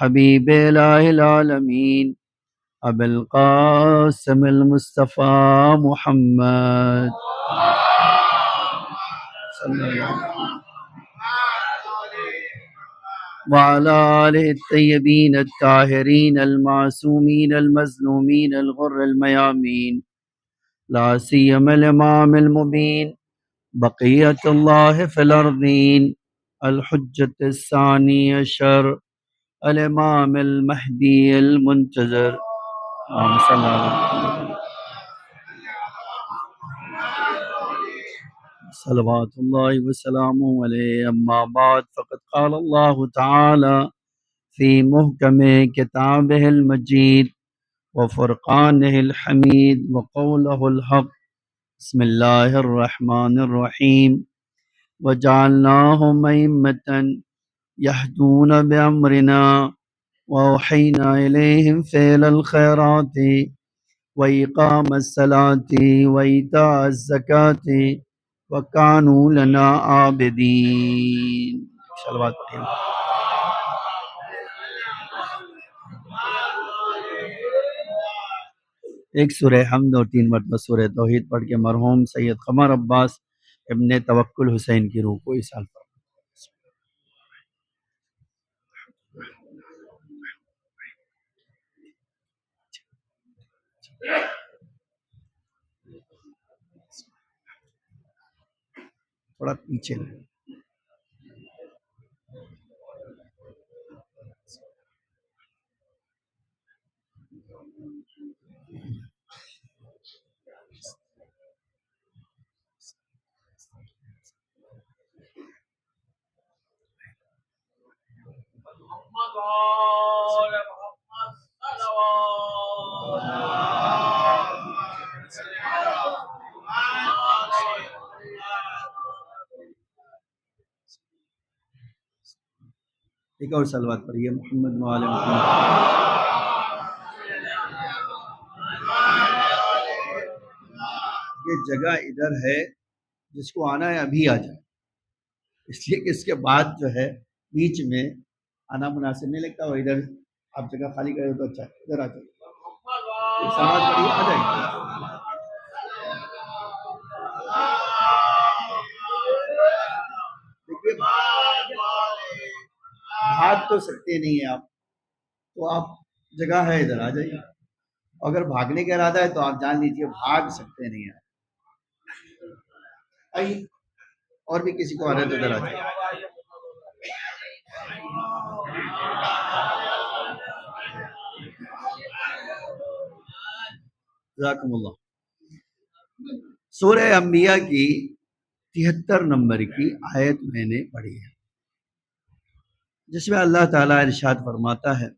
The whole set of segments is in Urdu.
حبیب الہ العالمین ابو القاسم المصطفیٰ محمد صلی اللہ علیہ وسلم وعلى آله الطيبين الطاهرين المعصومين المظلومين الغر الميامين لا سيما الإمام المبين بقية الله في الأرضين الحجة الثاني عشر الإمام المهدي المنتظر اللهم صل على محمد صلوات الله وسلامه عليه. أما بعد فقد قال الله تعالى في محكم كتابه المجيد وفرقانه الحميد وقوله الحق بسم الله الرحمن الرحيم وجعلناهم أئمة يهدون بأمرنا وأوحينا إليهم فعل الخيرات وإقام الصلاة وإيتاء الزكاة وكانوا لنا عابدين. صلوات پڑھیں. ایک سورہ حمد اور 3 مرتبہ سورہ توحید پڑھ کے مرحوم سید قمر عباس ابن توکل حسین کی روح کو ایصال فرمائیں. تھوڑا پیچھے لیں. ایک اور صلوات پڑھیے محمد وآل محمد. یہ جگہ ادھر ہے، جس کو آنا ہے ابھی آ جائے، اس لیے کہ اس کے بعد جو ہے بیچ میں آنا مناسب نہیں لگتا. اور ادھر آپ جگہ خالی کرے تو اچھا ہے، ادھر آ جائے. ایک صلوات پڑھیے، آ جائے. دیکھیے بھاگ تو سکتے نہیں ہیں آپ، تو آپ جگہ ہے ادھر آ جائیے. اگر بھاگنے کا ارادہ ہے تو آپ جان لیجیے بھاگ سکتے نہیں ہیں. آئیے، اور بھی کسی کو آ رہا ہے تو ادھر آ جائیے. جزاکم اللہ. سورہ انبیاء کی 73 نمبر کی آیت میں نے پڑھی ہے، جس میں اللہ تعالیٰ ارشاد فرماتا ہے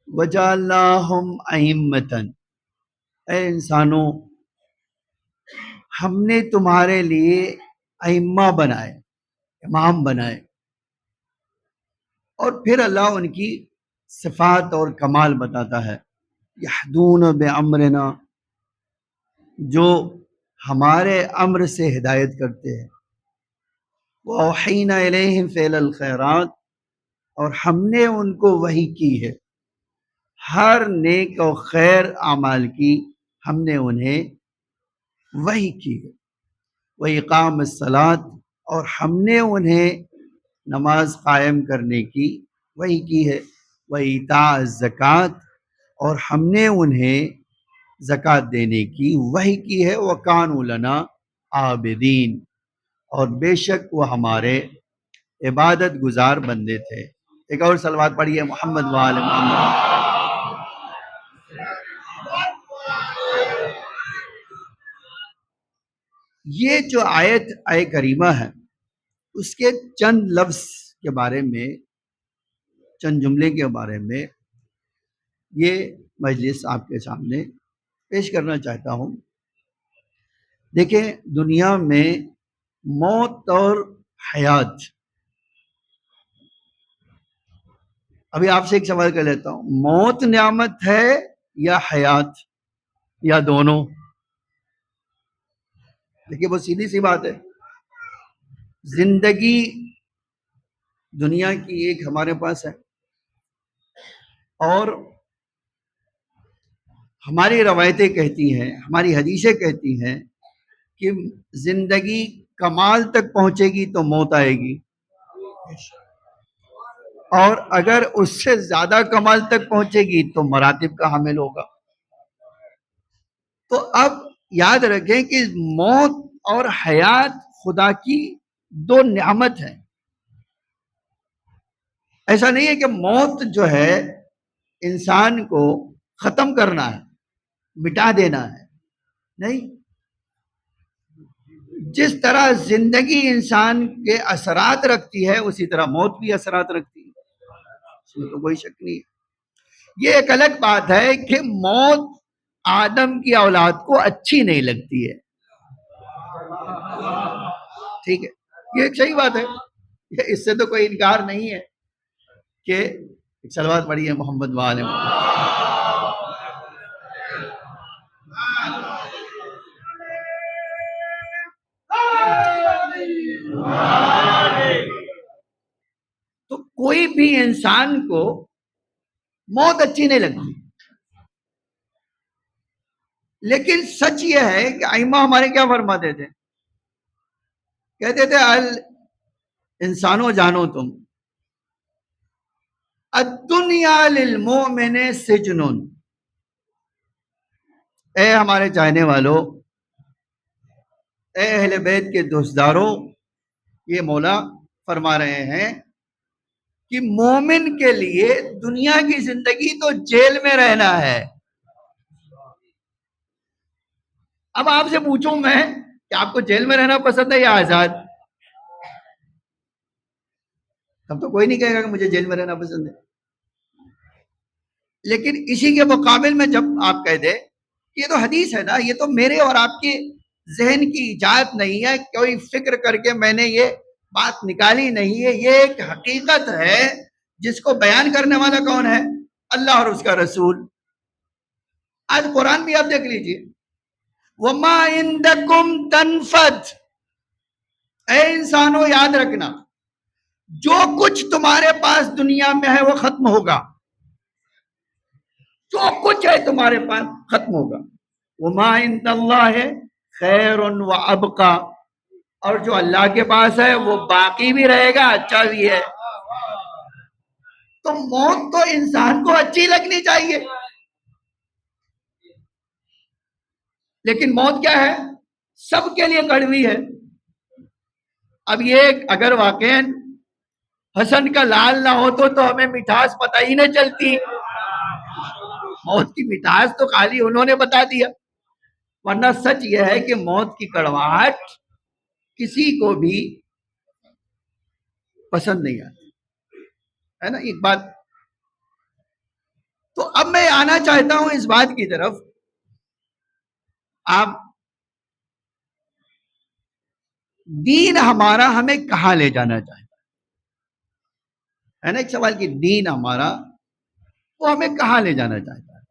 وَجَعَلْنَاهُمْ أَئِمَّةً، اے انسانوں ہم نے تمہارے لیے ائمہ بنائے، امام بنائے. اور پھر اللہ ان کی صفات اور کمال بتاتا ہے. یہدون بامرنا، جو ہمارے امر سے ہدایت کرتے ہیں. وَأَوْحَيْنَا إِلَيْهِمْ فِعْلَ الْخَيْرَاتِ، اور ہم نے ان کو وحی کی ہے ہر نیک و خیر اعمال کی، ہم نے انہیں وحی کی ہے. وَإِقَامَ الصَّلَاةِ، اور ہم نے انہیں نماز قائم کرنے کی وحی کی ہے. وَإِيتَاءَ الزَّكَاةِ، اور ہم نے انہیں زکوٰۃ دینے کی وحی کی ہے. وَكَانُوا لَنَا عَابِدِينَ، اور بے شک وہ ہمارے عبادت گزار بندے تھے. ایک اور صلوات پڑھیے محمد وآل محمد. یہ جو آیت کریمہ ہے اس کے چند لفظ کے بارے میں، چند جملے کے بارے میں یہ مجلس آپ کے سامنے پیش کرنا چاہتا ہوں. دیکھیں دنیا میں موت اور حیات، ابھی آپ سے ایک سوال کر لیتا ہوں، موت نعمت ہے یا حیات یا دونوں؟ دیکھیے وہ سیدھی سی بات ہے. زندگی دنیا کی ایک ہمارے پاس ہے، اور ہماری روایتیں کہتی ہیں، ہماری حدیثیں کہتی ہیں کہ زندگی کمال تک پہنچے گی تو موت آئے گی، اور اگر اس سے زیادہ کمال تک پہنچے گی تو مراتب کا حامل ہوگا۔ تو اب یاد رکھیں کہ موت اور حیات خدا کی دو نعمت ہیں۔ ایسا نہیں ہے کہ موت جو ہے انسان کو ختم کرنا ہے، مٹا دینا ہے، نہیں۔ جس طرح زندگی انسان کے اثرات رکھتی ہے اسی طرح موت بھی اثرات رکھتی ہے، اس میں تو کوئی شک نہیں ہے۔ یہ ایک الگ بات ہے کہ موت آدم کی اولاد کو اچھی نہیں لگتی ہے، ٹھیک ہے، یہ ایک صحیح بات ہے، اس سے تو کوئی انکار نہیں ہے کہ ایک صلوات پڑھی ہے محمد وآل محمد۔ تو کوئی بھی انسان کو موت اچھی نہیں لگتی، لیکن سچ یہ ہے کہ ائمہ ہمارے کیا فرماتے تھے؟ کہتے تھے انسانوں جانو تم، الدنیا للمؤمن سجن، اے ہمارے چاہنے والوں، اے اہل بیت کے دوستداروں، یہ مولا فرما رہے ہیں کہ مومن کے لیے دنیا کی زندگی تو جیل میں رہنا ہے۔ اب آپ سے پوچھوں میں کہ آپ کو جیل میں رہنا پسند ہے یا آزاد؟ اب تو کوئی نہیں کہے گا کہ مجھے جیل میں رہنا پسند ہے، لیکن اسی کے مقابل میں جب آپ کہہ دیں کہ یہ تو حدیث ہے نا، یہ تو میرے اور آپ کے ذہن کی ایجاد نہیں ہے، کوئی فکر کر کے میں نے یہ بات نکالی نہیں ہے، یہ ایک حقیقت ہے جس کو بیان کرنے والا کون ہے؟ اللہ اور اس کا رسول۔ آج قرآن بھی آپ دیکھ لیجئے، وَمَا عِندَكُمْ تَنْفَدْ، اے انسانوں یاد رکھنا جو کچھ تمہارے پاس دنیا میں ہے وہ ختم ہوگا، جو کچھ ہے تمہارے پاس ختم ہوگا۔ وَمَا عِندَ اللَّهِ خَيْرٌ وَأَبْقَى، اور جو اللہ کے پاس ہے وہ باقی بھی رہے گا، اچھا بھی ہے۔ تو موت تو انسان کو اچھی لگنی چاہیے، لیکن موت کیا ہے؟ سب کے لیے کڑوی ہے۔ اب یہ اگر واقعاً حسن کا لال نہ ہو تو ہمیں مٹھاس پتہ ہی نہ چلتی، موت کی مٹھاس تو خالی انہوں نے بتا دیا، ورنہ سچ یہ ہے کہ موت کی کڑواہٹ کسی کو بھی پسند نہیں آتی ہے نا، ایک بات۔ تو اب میں آنا چاہتا ہوں اس بات کی طرف، آپ دین ہمارا ہمیں کہاں لے جانا چاہتا ہے نا، ایک سوال کہ دین ہمارا وہ ہمیں کہاں لے جانا چاہتا ہے؟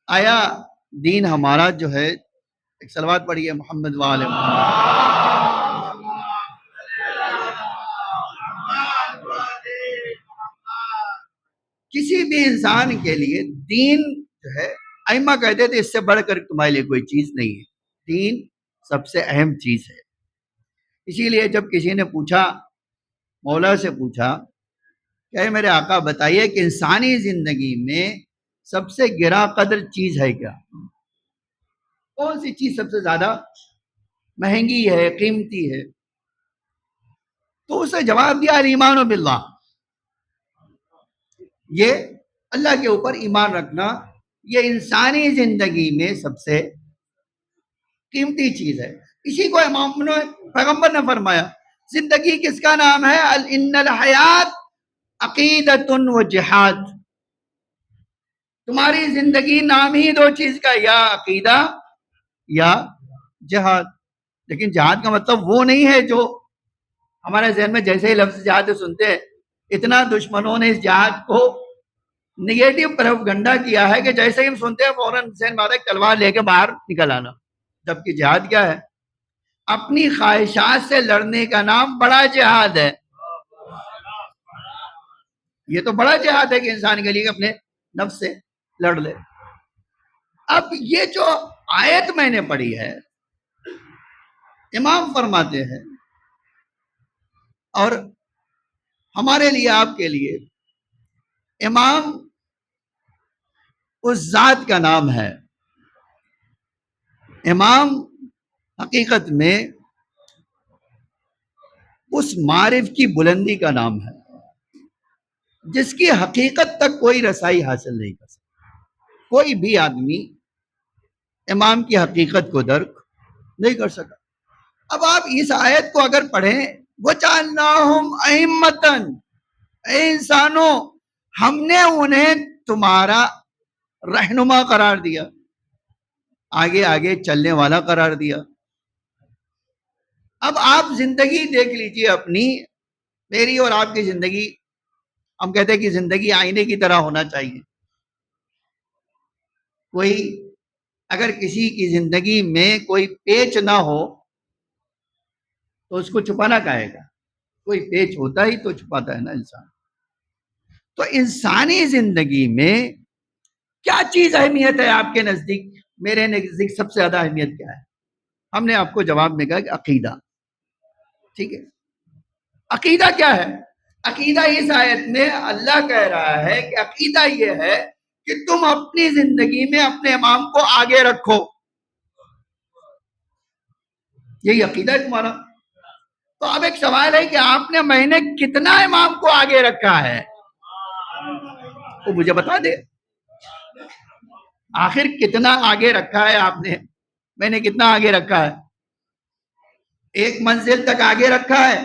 آیا دین ہمارا جو ہے، ایک صلوات پڑھیے محمد وآل محمد۔ کسی بھی انسان کے لیے دین جو ہے، ائمہ کہتے تھے اس سے بڑھ کر تمہارے لیے کوئی چیز نہیں ہے، دین سب سے اہم چیز ہے۔ اسی لیے جب کسی نے پوچھا، مولا سے پوچھا کہ میرے آقا بتائیے کہ انسانی زندگی میں سب سے گرا قدر چیز ہے کیا؟ کون سی چیز سب سے زیادہ مہنگی ہے، قیمتی ہے؟ تو اسے جواب دیا الایمان باللہ، یہ اللہ کے اوپر ایمان رکھنا، یہ انسانی زندگی میں سب سے قیمتی چیز ہے۔ اسی کو امام پیغمبر نے فرمایا، زندگی کس کا نام ہے؟ ان الحیات عقیدۃ و جہاد، تمہاری زندگی نام ہی دو چیز کا، یا عقیدہ یا جہاد۔ لیکن جہاد کا مطلب وہ نہیں ہے جو ہمارے ذہن میں جیسے ہی لفظ جہاد سنتے ہیں، اتنا دشمنوں نے اس جہاد کو نگیٹو پروپیگنڈا کیا ہے کہ جیسے ہی ہم سنتے ہیں فوراً ذہن میں آتا ہے تلوار لے کے باہر نکل آنا، جبکہ جہاد کیا ہے؟ اپنی خواہشات سے لڑنے کا نام بڑا جہاد ہے یہ تو بڑا جہاد ہے کہ انسان کے لیے کہ اپنے نفس سے لڑ لے. اب یہ جو آیت میں نے پڑھی ہے، امام فرماتے ہیں، اور ہمارے لیے، آپ کے لیے، امام اس ذات کا نام ہے. امام حقیقت میں اس معرف کی بلندی کا نام ہے جس کی حقیقت تک کوئی رسائی حاصل نہیں کر سکتا. کوئی بھی آدمی امام کی حقیقت کو درک نہیں کر سکا. اب آپ اس آیت کو اگر پڑھیں، وَجَعَلْنَاهُمْ أَئِمَّةً، اے انسانوں، ہم نے انہیں تمہارا رہنما قرار دیا، آگے آگے چلنے والا قرار دیا. اب آپ زندگی دیکھ لیجئے اپنی، میری اور آپ کی زندگی. ہم کہتے ہیں کہ زندگی آئینے کی طرح ہونا چاہیے. کوئی اگر کسی کی زندگی میں کوئی پیچ نہ ہو تو اس کو چھپانا کہے گا. کوئی پیچ ہوتا ہی تو چھپاتا ہے نا انسان. تو انسانی زندگی میں کیا چیز اہمیت ہے آپ کے نزدیک؟ میرے نزدیک سب سے زیادہ اہمیت کیا ہے؟ ہم نے آپ کو جواب میں کہا کہ عقیدہ. ٹھیک ہے، عقیدہ کیا ہے؟ عقیدہ اس آیت میں اللہ کہہ رہا ہے کہ عقیدہ یہ ہے کہ تم اپنی زندگی میں اپنے امام کو آگے رکھو. یہی عقیدہ ہے تمہارا. تو اب ایک سوال ہے کہ آپ نے میں نے کتنا امام کو آگے رکھا ہے؟ تو مجھے بتا دے، آخر کتنا آگے رکھا ہے آپ نے؟ میں نے کتنا آگے رکھا ہے؟ ایک منزل تک آگے رکھا ہے،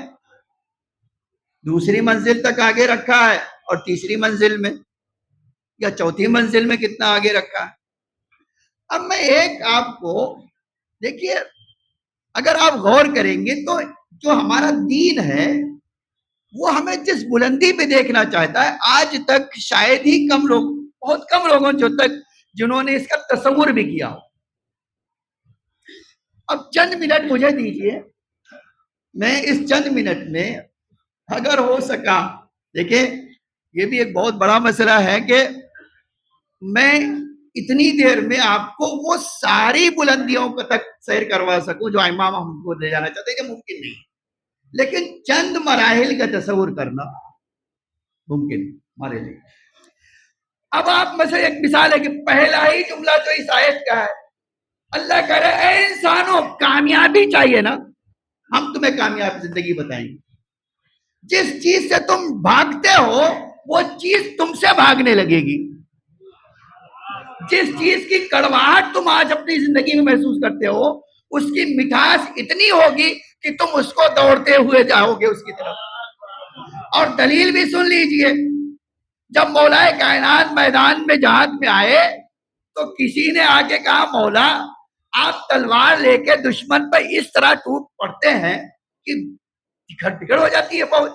دوسری منزل تک آگے رکھا ہے، اور تیسری منزل میں یا چوتھی منزل میں کتنا آگے رکھا ہے؟ اب میں ایک آپ کو دیکھیے، اگر آپ غور کریں گے تو جو ہمارا دین ہے وہ ہمیں جس بلندی پہ دیکھنا چاہتا ہے، آج تک شاید ہی کم لوگ، بہت کم لوگوں جنہوں نے اس کا تصور بھی کیا ہو. اب چند منٹ مجھے دیجئے، میں اس چند منٹ میں اگر ہو سکا، دیکھیں یہ بھی ایک بہت بڑا مسئلہ ہے کہ میں اتنی دیر میں آپ کو وہ ساری بلندیوں کو تک سیر کروا سکوں جو امام ہم کو لے جانا چاہتے ہیں، کہ ممکن نہیں. لیکن چند مراحل کا تصور کرنا ممکن ہمارے لیے. اب آپ میں سے ایک مثال ہے کہ پہلا ہی جملہ جو اس آیت کا ہے، اللہ کہہ رہے اے انسانوں، کامیابی چاہیے نا، ہم تمہیں کامیاب زندگی بتائیں گے. جس چیز سے تم بھاگتے ہو وہ چیز تم سے بھاگنے لگے گی. جس چیز کی کڑواہٹ تم آج اپنی زندگی میں محسوس کرتے ہو، اس کی مٹھاس اتنی ہوگی کہ تم اس کو دوڑتے ہوئے جاؤ گے اس کی طرف. اور دلیل بھی سن لیجئے، جب مولا کائنات میدان میں جہاد میں آئے تو کسی نے آ کے کہا مولا آپ تلوار لے کے دشمن پہ اس طرح ٹوٹ پڑتے ہیں کہ بگڑ ہو جاتی ہے فوج.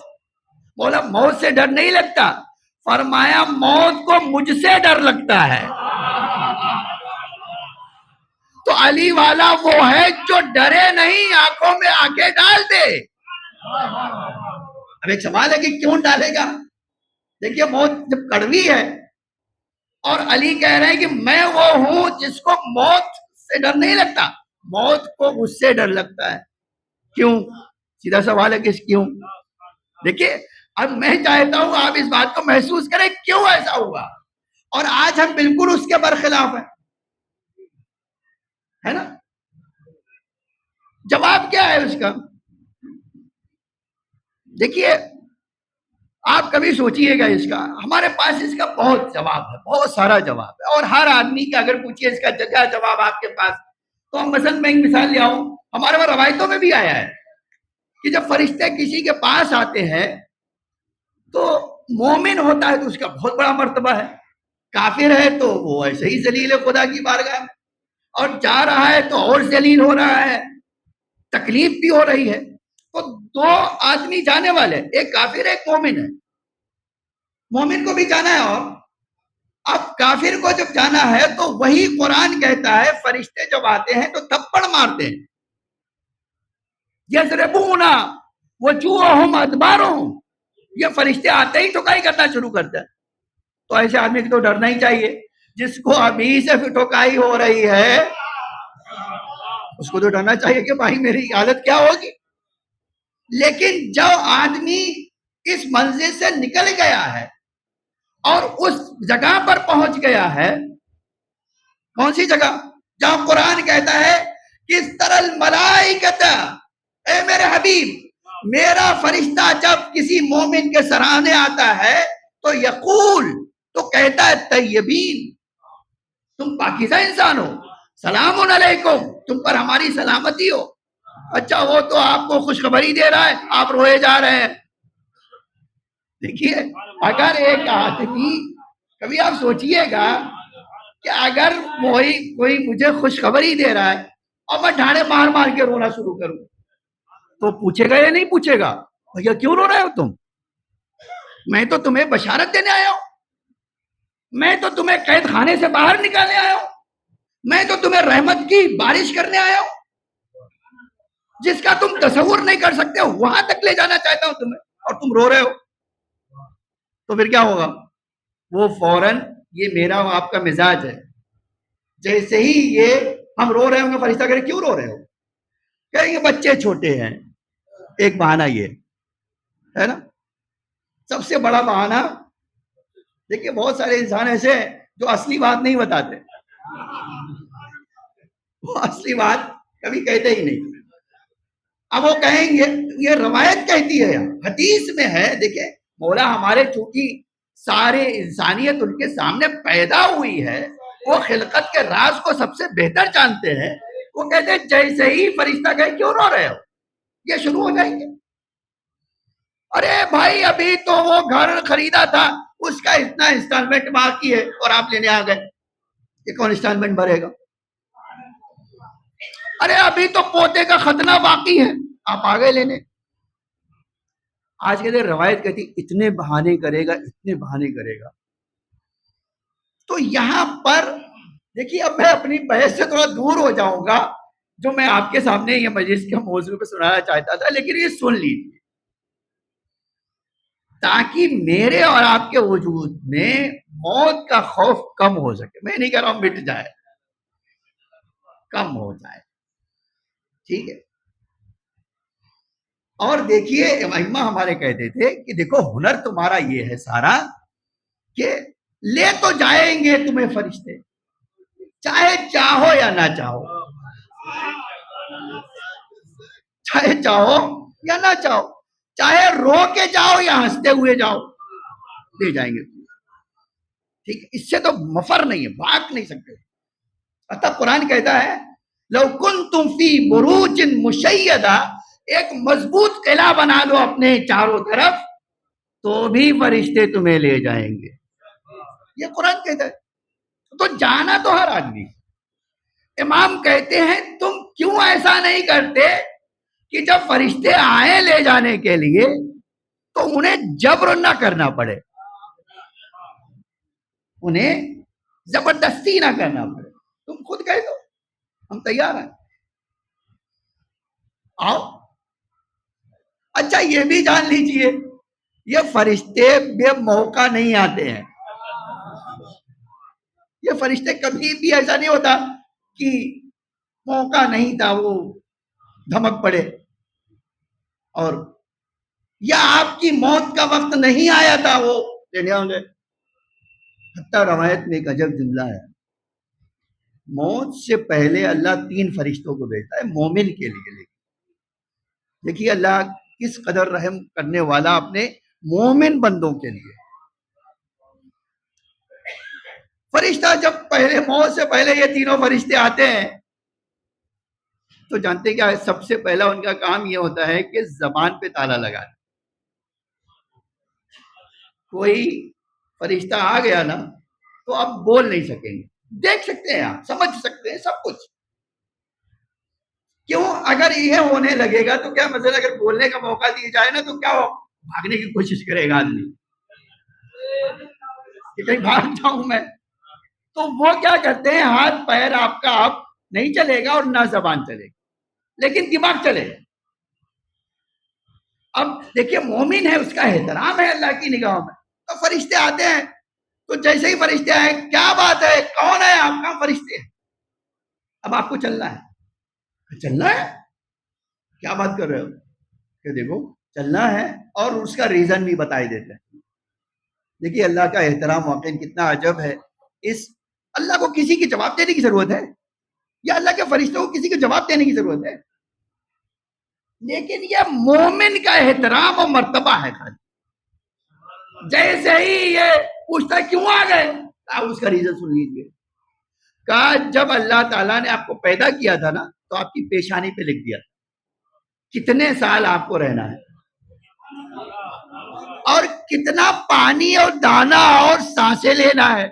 مولا موت سے ڈر نہیں لگتا؟ فرمایا موت کو مجھ سے ڈر لگتا ہے. تو علی والا وہ ہے جو ڈرے نہیں، آنکھوں میں آنکھیں ڈال دے. اب ایک سوال ہے کہ کیوں ڈالے گا؟ دیکھیے موت جب کڑوی ہے، اور علی کہہ رہے ہیں کہ میں وہ ہوں جس کو موت سے ڈر نہیں لگتا، موت کو مجھ سے ڈر لگتا ہے. کیوں؟ سیدھا سوال ہے کہ کیوں. دیکھیے اب میں چاہتا ہوں آپ اس بات کو محسوس کریں کیوں ایسا ہوا، اور آج ہم بالکل اس کے برخلاف ہیں، ہے نا؟ جواب کیا ہے اس کا؟ دیکھیے آپ کبھی سوچئے گا اس کا، ہمارے پاس اس کا بہت جواب ہے، بہت سارا جواب ہے، اور ہر آدمی کا اگر پوچھئے اس کا کیا جواب آپ کے پاس، تو ہم مثلا میں ایک مثال لے آؤں، ہمارے وہاں روایتوں میں بھی آیا ہے کہ جب فرشتے کسی کے پاس آتے ہیں تو مومن ہوتا ہے تو اس کا بہت بڑا مرتبہ ہے، کافر ہے تو وہ ایسے ہی ذلیل ہے خدا کی بارگاہ میں، اور جا رہا ہے تو اور ذلیل ہو رہا ہے، تکلیف بھی ہو رہی ہے. تو دو آدمی جانے والے، ایک کافر ہے ایک مومن ہے. مومن کو بھی جانا ہے، اور اب کافر کو جب جانا ہے تو وہی قرآن کہتا ہے فرشتے جب آتے ہیں تو تھپڑ مارتے ہیں. یضربون وجوہہم ادبارہم، یہ فرشتے آتے ہی ٹھکائی کرنا شروع کرتے ہیں. تو ایسے آدمی کو تو ڈرنا ہی چاہیے. جس کو ابھی سے ٹھکائی ہو رہی ہے اس کو تو ڈرنا چاہیے کہ بھائی میری حالت کیا ہوگی. لیکن جب آدمی اس منزل سے نکل گیا ہے اور اس جگہ پر پہنچ گیا ہے, کون سی جگہ؟ جہاں قرآن کہتا ہے کس طرح الملائکۃ, اے میرے حبیب, میرا فرشتہ جب کسی مومن کے سرانے آتا ہے تو یقول, تو کہتا ہے طیبین, تم پاکیزہ انسان ہو, سلام علیکم, تم پر ہماری سلامتی ہو. اچھا وہ تو آپ کو خوشخبری دے رہا ہے, آپ روئے جا رہے ہیں. دیکھیے اگر ایک آدمی, کبھی آپ سوچئے گا کہ اگر کوئی مجھے خوشخبری دے رہا ہے اور میں ڈھاڑے مار مار کے رونا شروع کروں تو پوچھے گا یا نہیں پوچھے گا, بھیا کیوں رو رہے ہو تم؟ میں تو تمہیں بشارت دینے آیا ہوں, میں تو تمہیں قید خانے سے باہر نکالنے آیا ہوں, میں تو تمہیں رحمت کی بارش کرنے آیا ہوں, جس کا تم تصور نہیں کر سکتے وہاں تک لے جانا چاہتا ہوں تمہیں, اور تم رو رہے ہو. تو پھر کیا ہوگا؟ وہ فوراً, یہ میرا اور آپ کا مزاج ہے, جیسے ہی یہ ہم رو رہے ہوں گے فرشتہ کہے کیوں رو رہے ہو, کہیں گے بچے چھوٹے ہیں. ایک بہانہ یہ ہے نا, سب سے بڑا بہانہ. دیکھیے بہت سارے انسان ایسے ہیں جو اصلی بات نہیں بتاتے, وہ اصلی بات کبھی کہتے ہی نہیں. اب وہ کہیں گے, یہ روایت کہتی ہے, حدیث میں ہے. دیکھیں مولا ہمارے چونکہ سارے انسانیت ان کے سامنے پیدا ہوئی ہے, وہ خلقت کے راز کو سب سے بہتر جانتے ہیں. وہ کہتے ہیں جیسے ہی فرشتہ کہے کیوں رو رہے ہو, یہ شروع ہو جائیں گے. ارے بھائی ابھی تو وہ گھر خریدا تھا, اس کا اتنا انسٹالمنٹ باقی ہے اور آپ لینے آ گئے, یہ کون انسٹالمنٹ بھرے گا؟ ارے ابھی تو پوتے کا ختنہ باقی ہے, آپ آ گئے لینے. آج کے دن روایت کہتی اتنے بہانے کرے گا, اتنے بہانے کرے گا. تو یہاں پر دیکھیے, اب میں اپنی بحث سے تھوڑا دور ہو جاؤں گا, جو میں آپ کے سامنے یہ مجلس کے موضوع پہ سنانا چاہتا تھا, لیکن یہ سن لیجیے تاکہ میرے اور آپ کے وجود میں موت کا خوف کم ہو سکے. میں نہیں کہہ رہا ہوں مٹ جائے, کم ہو جائے, ٹھیک ہے. اور دیکھیے ائمہ ہمارے کہتے تھے کہ دیکھو ہنر تمہارا یہ ہے سارا کہ لے تو جائیں گے تمہیں فرشتے, چاہے چاہو یا نہ چاہو, چاہے چاہو یا نہ چاہو, چاہے رو کے جاؤ یا ہنستے ہوئے جاؤ, لے جائیں گے. ٹھیک ہے, اس سے تو مفر نہیں ہے, بھاگ نہیں سکتے. تب قرآن کہتا ہے لو کنتم فی بروج مشیدہ, ایک مضبوط قلعہ بنا لو اپنے چاروں طرف تو بھی فرشتے تمہیں لے جائیں گے. یہ قرآن کہتا ہے. تو جانا تو ہر آدمی. امام کہتے ہیں تم کیوں ایسا نہیں کرتے کہ جب فرشتے آئیں لے جانے کے لیے تو انہیں جبر نہ کرنا پڑے, انہیں زبردستی نہ کرنا پڑے. تم خود کہہ دو ہم تیار ہیں, آؤ. اچھا یہ بھی جان لیجئے یہ فرشتے بے موقع نہیں آتے ہیں. یہ فرشتے کبھی بھی ایسا نہیں ہوتا کہ موقع نہیں تھا وہ دھمک پڑے, اور یا آپ کی موت کا وقت نہیں آیا تھا وہ لینے ہوں گے. حتیٰ روایت میں ایک عجب جملہ ہے, موت سے پہلے اللہ 3 فرشتوں کو بھیجتا ہے مومن کے لیے. دیکھیے اللہ کس قدر رحم کرنے والا اپنے مومن بندوں کے لیے. فرشتہ جب پہلے موت سے پہلے یہ تینوں فرشتے آتے ہیں تو جانتے کیا ہے, سب سے پہلا ان کا کام یہ ہوتا ہے کہ زبان پہ تالا لگانا. کوئی فرشتہ آ گیا نا تو اب بول نہیں سکیں گے, دیکھ سکتے ہیں آپ, سمجھ سکتے ہیں سب کچھ. کیوں؟ اگر یہ ہونے لگے گا تو کیا مثلا اگر بولنے کا موقع دیا جائے نا تو کیا ہو, بھاگنے کی کوشش کرے گا آدمی کہ کہیں بھاگ جاؤں میں. تو وہ کیا کرتے ہیں, ہاتھ پیر آپ کا آپ نہیں چلے گا اور نہ زبان چلے گا, لیکن دماغ چلے گا. اب دیکھیے مومن ہے، اس کا احترام ہے اللہ کی نگاہوں میں. تو فرشتے آتے ہیں تو جیسے ہی فرشتے آئے کیا بات ہے کون ہے آپ کا؟ فرشتے ہیں. اب آپ کو چلنا ہے، چلنا ہے کیا بات کر رہے ہو کہ دیکھو چلنا ہے اور اس کا ریزن بھی بتائی دیتے ہیں. دیکھیے اللہ کا احترام واقعی کتنا عجب ہے. اس اللہ کو کسی کی جواب دینے کی ضرورت ہے یا اللہ کے فرشتوں کو کسی کو جواب دینے کی ضرورت ہے؟ لیکن یہ مومن کا احترام اور مرتبہ ہے. خالی جیسے ہی یہ پوچھتا ہے کیوں آ گئے، آپ اس کا ریزن سن لیجیے. کہا جب اللہ تعالیٰ نے آپ کو پیدا کیا تھا نا تو آپ کی پیشانی پہ لکھ دیا تھا کتنے سال آپ کو رہنا ہے اور کتنا پانی اور دانا اور سانسیں لینا ہے.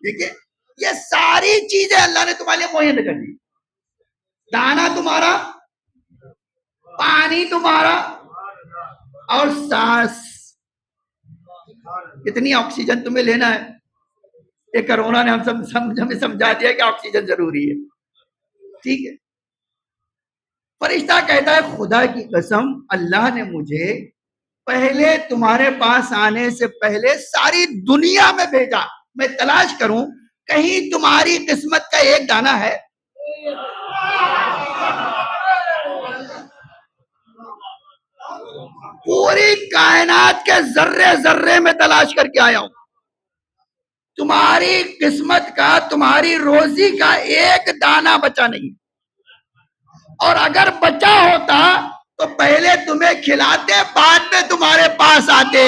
دیکھیے یہ ساری چیزیں اللہ نے تمہارے لیے مہیا کر دی. دانا تمہارا، پانی تمہارا اور سانس. کتنی آکسیجن تمہیں لینا ہے. یہ کرونا نے ہمیں سمجھا دیا کہ آکسیجن ضروری ہے. ٹھیک ہے. فرشتہ کہتا ہے خدا کی قسم اللہ نے مجھے پہلے تمہارے پاس آنے سے پہلے ساری دنیا میں بھیجا میں تلاش کروں کہیں تمہاری قسمت کا ایک دانہ ہے. پوری کائنات کے ذرے ذرے میں تلاش کر کے آیا ہوں. تمہاری قسمت کا، تمہاری روزی کا ایک دانہ بچا نہیں. اور اگر بچا ہوتا تو پہلے تمہیں کھلاتے بعد میں تمہارے پاس آتے.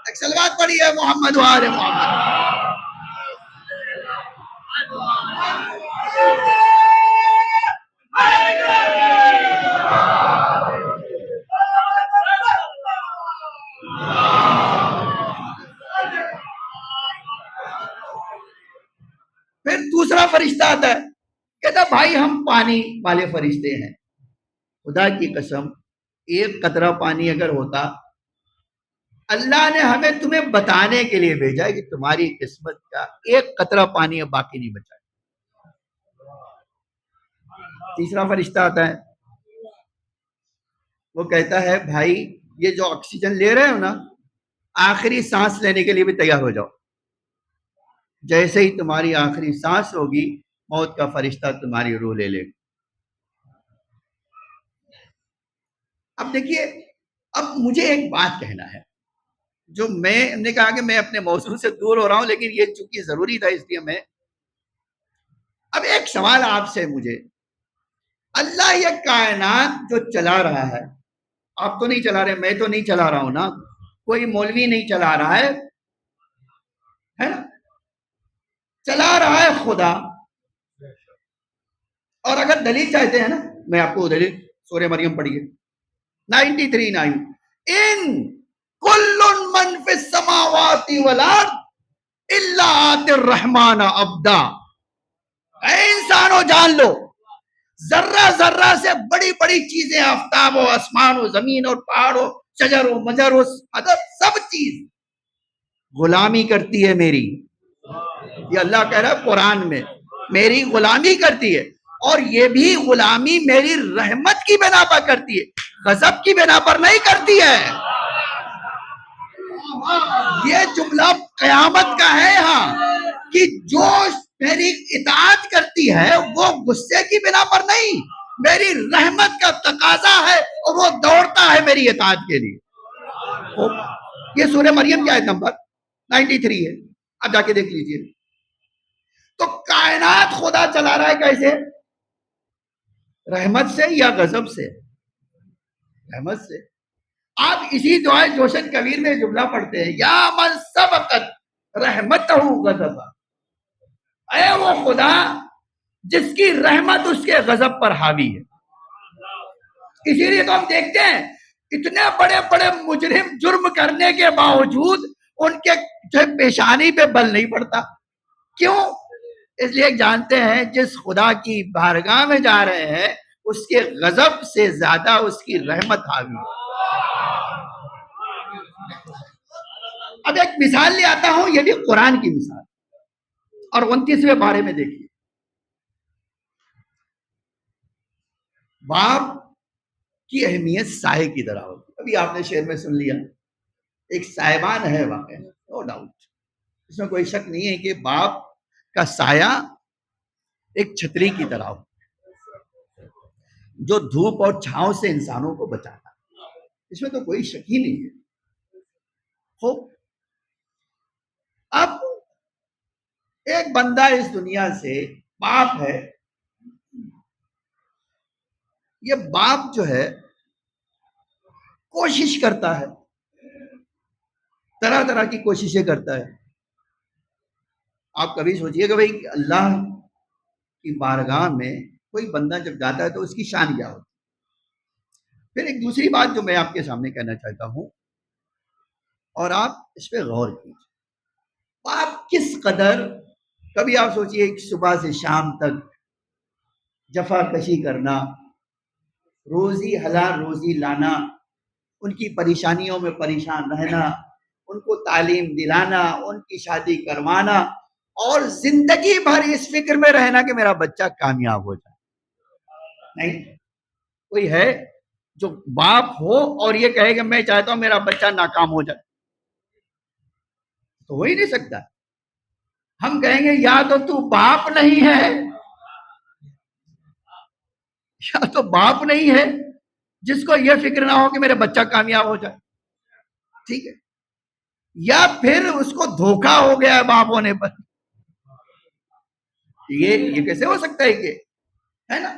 ایک صلوات پڑھی ہے محمد وآل محمد. پھر دوسرا فرشتہ آتا ہے کہتا بھائی ہم پانی والے فرشتے ہیں. خدا کی قسم ایک قطرہ پانی اگر ہوتا، اللہ نے ہمیں تمہیں بتانے کے لیے بھیجا کہ تمہاری قسمت کا ایک قطرہ پانی اب باقی نہیں بچا. تیسرا فرشتہ آتا ہے، وہ کہتا ہے بھائی یہ جو آکسیجن لے رہے ہو نا، آخری سانس لینے کے لیے بھی تیار ہو جاؤ. جیسے ہی تمہاری آخری سانس ہوگی موت کا فرشتہ تمہاری روح لے لے گا. اب دیکھیے اب مجھے ایک بات کہنا ہے جو میں نے کہا کہ میں اپنے موضوع سے دور ہو رہا ہوں، لیکن یہ چونکہ ضروری تھا اس لیے میں اب ایک سوال آپ سے مجھے. اللہ یہ کائنات جو چلا رہا ہے، آپ تو نہیں چلا رہے، میں تو نہیں چلا رہا ہوں نا، کوئی مولوی نہیں چلا رہا ہے نا، چلا رہا ہے خدا. اور اگر دلیل چاہتے ہیں نا میں آپ کو دلیل سورہ مریم پڑھیے 93:9 ان کل من فی السماوات والارض الا آتی الرحمن عبدا. اے انسانو جان لو ذرہ ذرہ سے بڑی بڑی چیزیں، آفتاب و آسمان و زمین اور پہاڑ و شجر و مجر و سب چیز غلامی کرتی ہے میری. یہ اللہ کہہ رہا ہے قرآن میں میری غلامی کرتی ہے، اور یہ بھی غلامی میری رحمت کی بنا پر کرتی ہے، غضب کی بنا پر نہیں کرتی ہے. یہ جملہ قیامت کا ہے یہاں کہ جو میری اطاعت کرتی ہے وہ غصے کی بنا پر نہیں، میری رحمت کا تقاضا ہے اور وہ دوڑتا ہے میری اطاعت کے لیے. یہ سورہ مریم کی آیت نمبر 93 ہے، اب جا کے دیکھ لیجئے. تو کائنات خدا چلا رہا ہے کیسے؟ رحمت سے یا غضب سے؟ رحمت سے. آپ اسی دعائے جوشن کبیر میں جملہ پڑھتے ہیں یا من سبقت رحمتہ غضب. اے وہ خدا جس کی رحمت اس کے غضب پر حاوی ہے. اسی لیے تو ہم دیکھتے ہیں اتنے بڑے بڑے مجرم جرم کرنے کے باوجود ان کے پیشانی پہ بل نہیں پڑتا. کیوں؟ اس لیے جانتے ہیں جس خدا کی بارگاہ میں جا رہے ہیں اس کے غضب سے زیادہ اس کی رحمت حاوی ہے. اب ایک مثال لے آتا ہوں، یہ بھی قرآن کی مثال، اور 29ویں پارے میں دیکھیے باپ کی اہمیت سائے کی طرح ہوتی ہے. ابھی آپ نے شعر میں سن لیا, ایک سائبان ہے واقعہ, نو ڈاؤٹ, اس میں کوئی شک نہیں ہے کہ باپ کا سایہ ایک چھتری کی طرح ہو جو دھوپ اور چھاؤں سے انسانوں کو بچاتا, اس میں تو کوئی شک ہی نہیں ہے. خوب, اب ایک بندہ اس دنیا سے باپ ہے, یہ باپ جو ہے کوشش کرتا ہے, طرح طرح کی کوششیں کرتا ہے. آپ کبھی سوچئے کہ بھئی اللہ کی بارگاہ میں کوئی بندہ جب جاتا ہے تو اس کی شان کیا ہوتی ہے. پھر ایک دوسری بات جو میں آپ کے سامنے کہنا چاہتا ہوں, اور آپ اس پہ غور کیجیے, آپ کس قدر, کبھی آپ سوچئے صبح سے شام تک جفا کشی کرنا, روزی حلال روزی لانا, ان کی پریشانیوں میں پریشان رہنا, ان کو تعلیم دلانا, ان کی شادی کروانا, اور زندگی بھر اس فکر میں رہنا کہ میرا بچہ کامیاب ہو جائے. نہیں, کوئی ہے جو باپ ہو اور یہ کہے کہ میں چاہتا ہوں میرا بچہ ناکام ہو جائے؟ تو ہو ہی نہیں سکتا. ہم کہیں گے یا تو باپ نہیں ہے, یا تو باپ نہیں ہے جس کو یہ فکر نہ ہو کہ میرا بچہ کامیاب ہو جائے, ٹھیک ہے, یا پھر اس کو دھوکا ہو گیا ہے باپ ہونے پر. یہ کیسے ہو سکتا ہے کہ, ہے نا.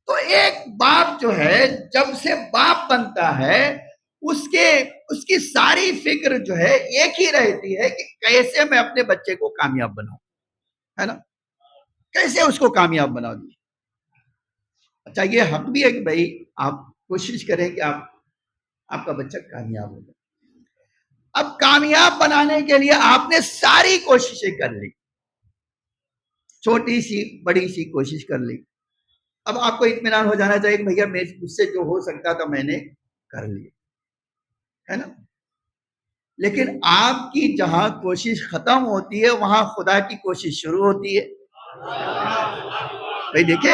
تو ایک باپ جو ہے جب سے باپ بنتا ہے اس کی ساری فکر جو ہے ایک ہی رہتی ہے کہ کیسے میں اپنے بچے کو کامیاب بناؤں, ہے نا, کیسے اس کو کامیاب بنا دوں. اچھا, یہ حق بھی ہے کہ بھائی آپ کوشش کریں کہ آپ کا بچہ کامیاب ہو جائے. اب کامیاب بنانے کے لیے آپ نے ساری کوششیں کر لی, چھوٹی سی بڑی سی کوشش کر لی. اب آپ کو اطمینان ہو جانا چاہیے کہ بھیا مجھ سے جو ہو سکتا تھا میں نے کر لیا, ہے نا. لیکن آپ کی جہاں کوشش ختم ہوتی ہے وہاں خدا کی کوشش شروع ہوتی ہے. بھائی دیکھیں,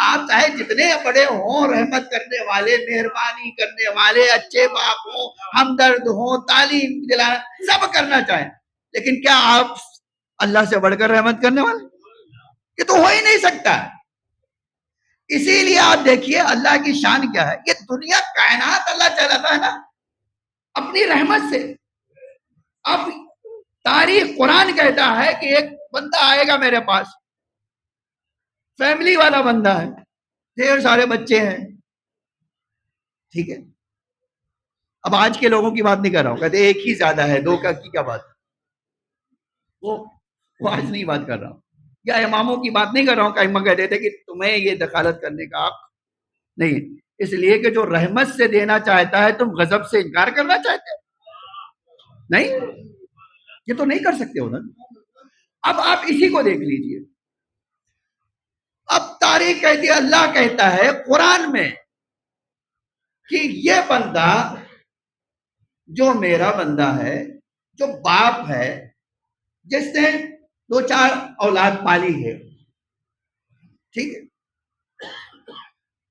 آپ چاہے جتنے بڑے ہوں, رحمت کرنے والے, مہربانی کرنے والے, اچھے باپ ہوں, ہمدرد ہوں, تعلیم دلانا, سب کرنا چاہیں, لیکن کیا آپ اللہ سے بڑھ کر رحمت کرنے والے؟ یہ تو ہو ہی نہیں سکتا. اسی لیے آپ دیکھیے اللہ کی شان کیا ہے. یہ دنیا کائنات اللہ چلاتا ہے نا اپنی رحمت سے. اب تاریخ قرآن کہتا ہے کہ ایک بندہ آئے گا میرے پاس, فیملی والا بندہ ہے, ڈھیر سارے بچے ہیں, ٹھیک ہے. اب آج کے لوگوں کی بات نہیں کر رہا ہوں, کہتے ایک ہی زیادہ ہے, دو کا کی کیا بات, وہ آج نہیں بات کر رہا ہوں. یا اماموں کی بات نہیں کر رہا ہوں کہ امام کہتے تھے کہ تمہیں یہ دخالت کرنے کا حق نہیں, اس لیے کہ جو رحمت سے دینا چاہتا ہے تم غضب سے انکار کرنا چاہتے نہیں, یہ تو نہیں کر سکتے ہو نا. اب آپ اسی کو دیکھ لیجئے. اب تاریخ کہتی ہے, اللہ کہتا ہے قرآن میں کہ یہ بندہ جو میرا بندہ ہے, جو باپ ہے, جس نے 2-4 اولاد پالی ہے, ٹھیک ہے,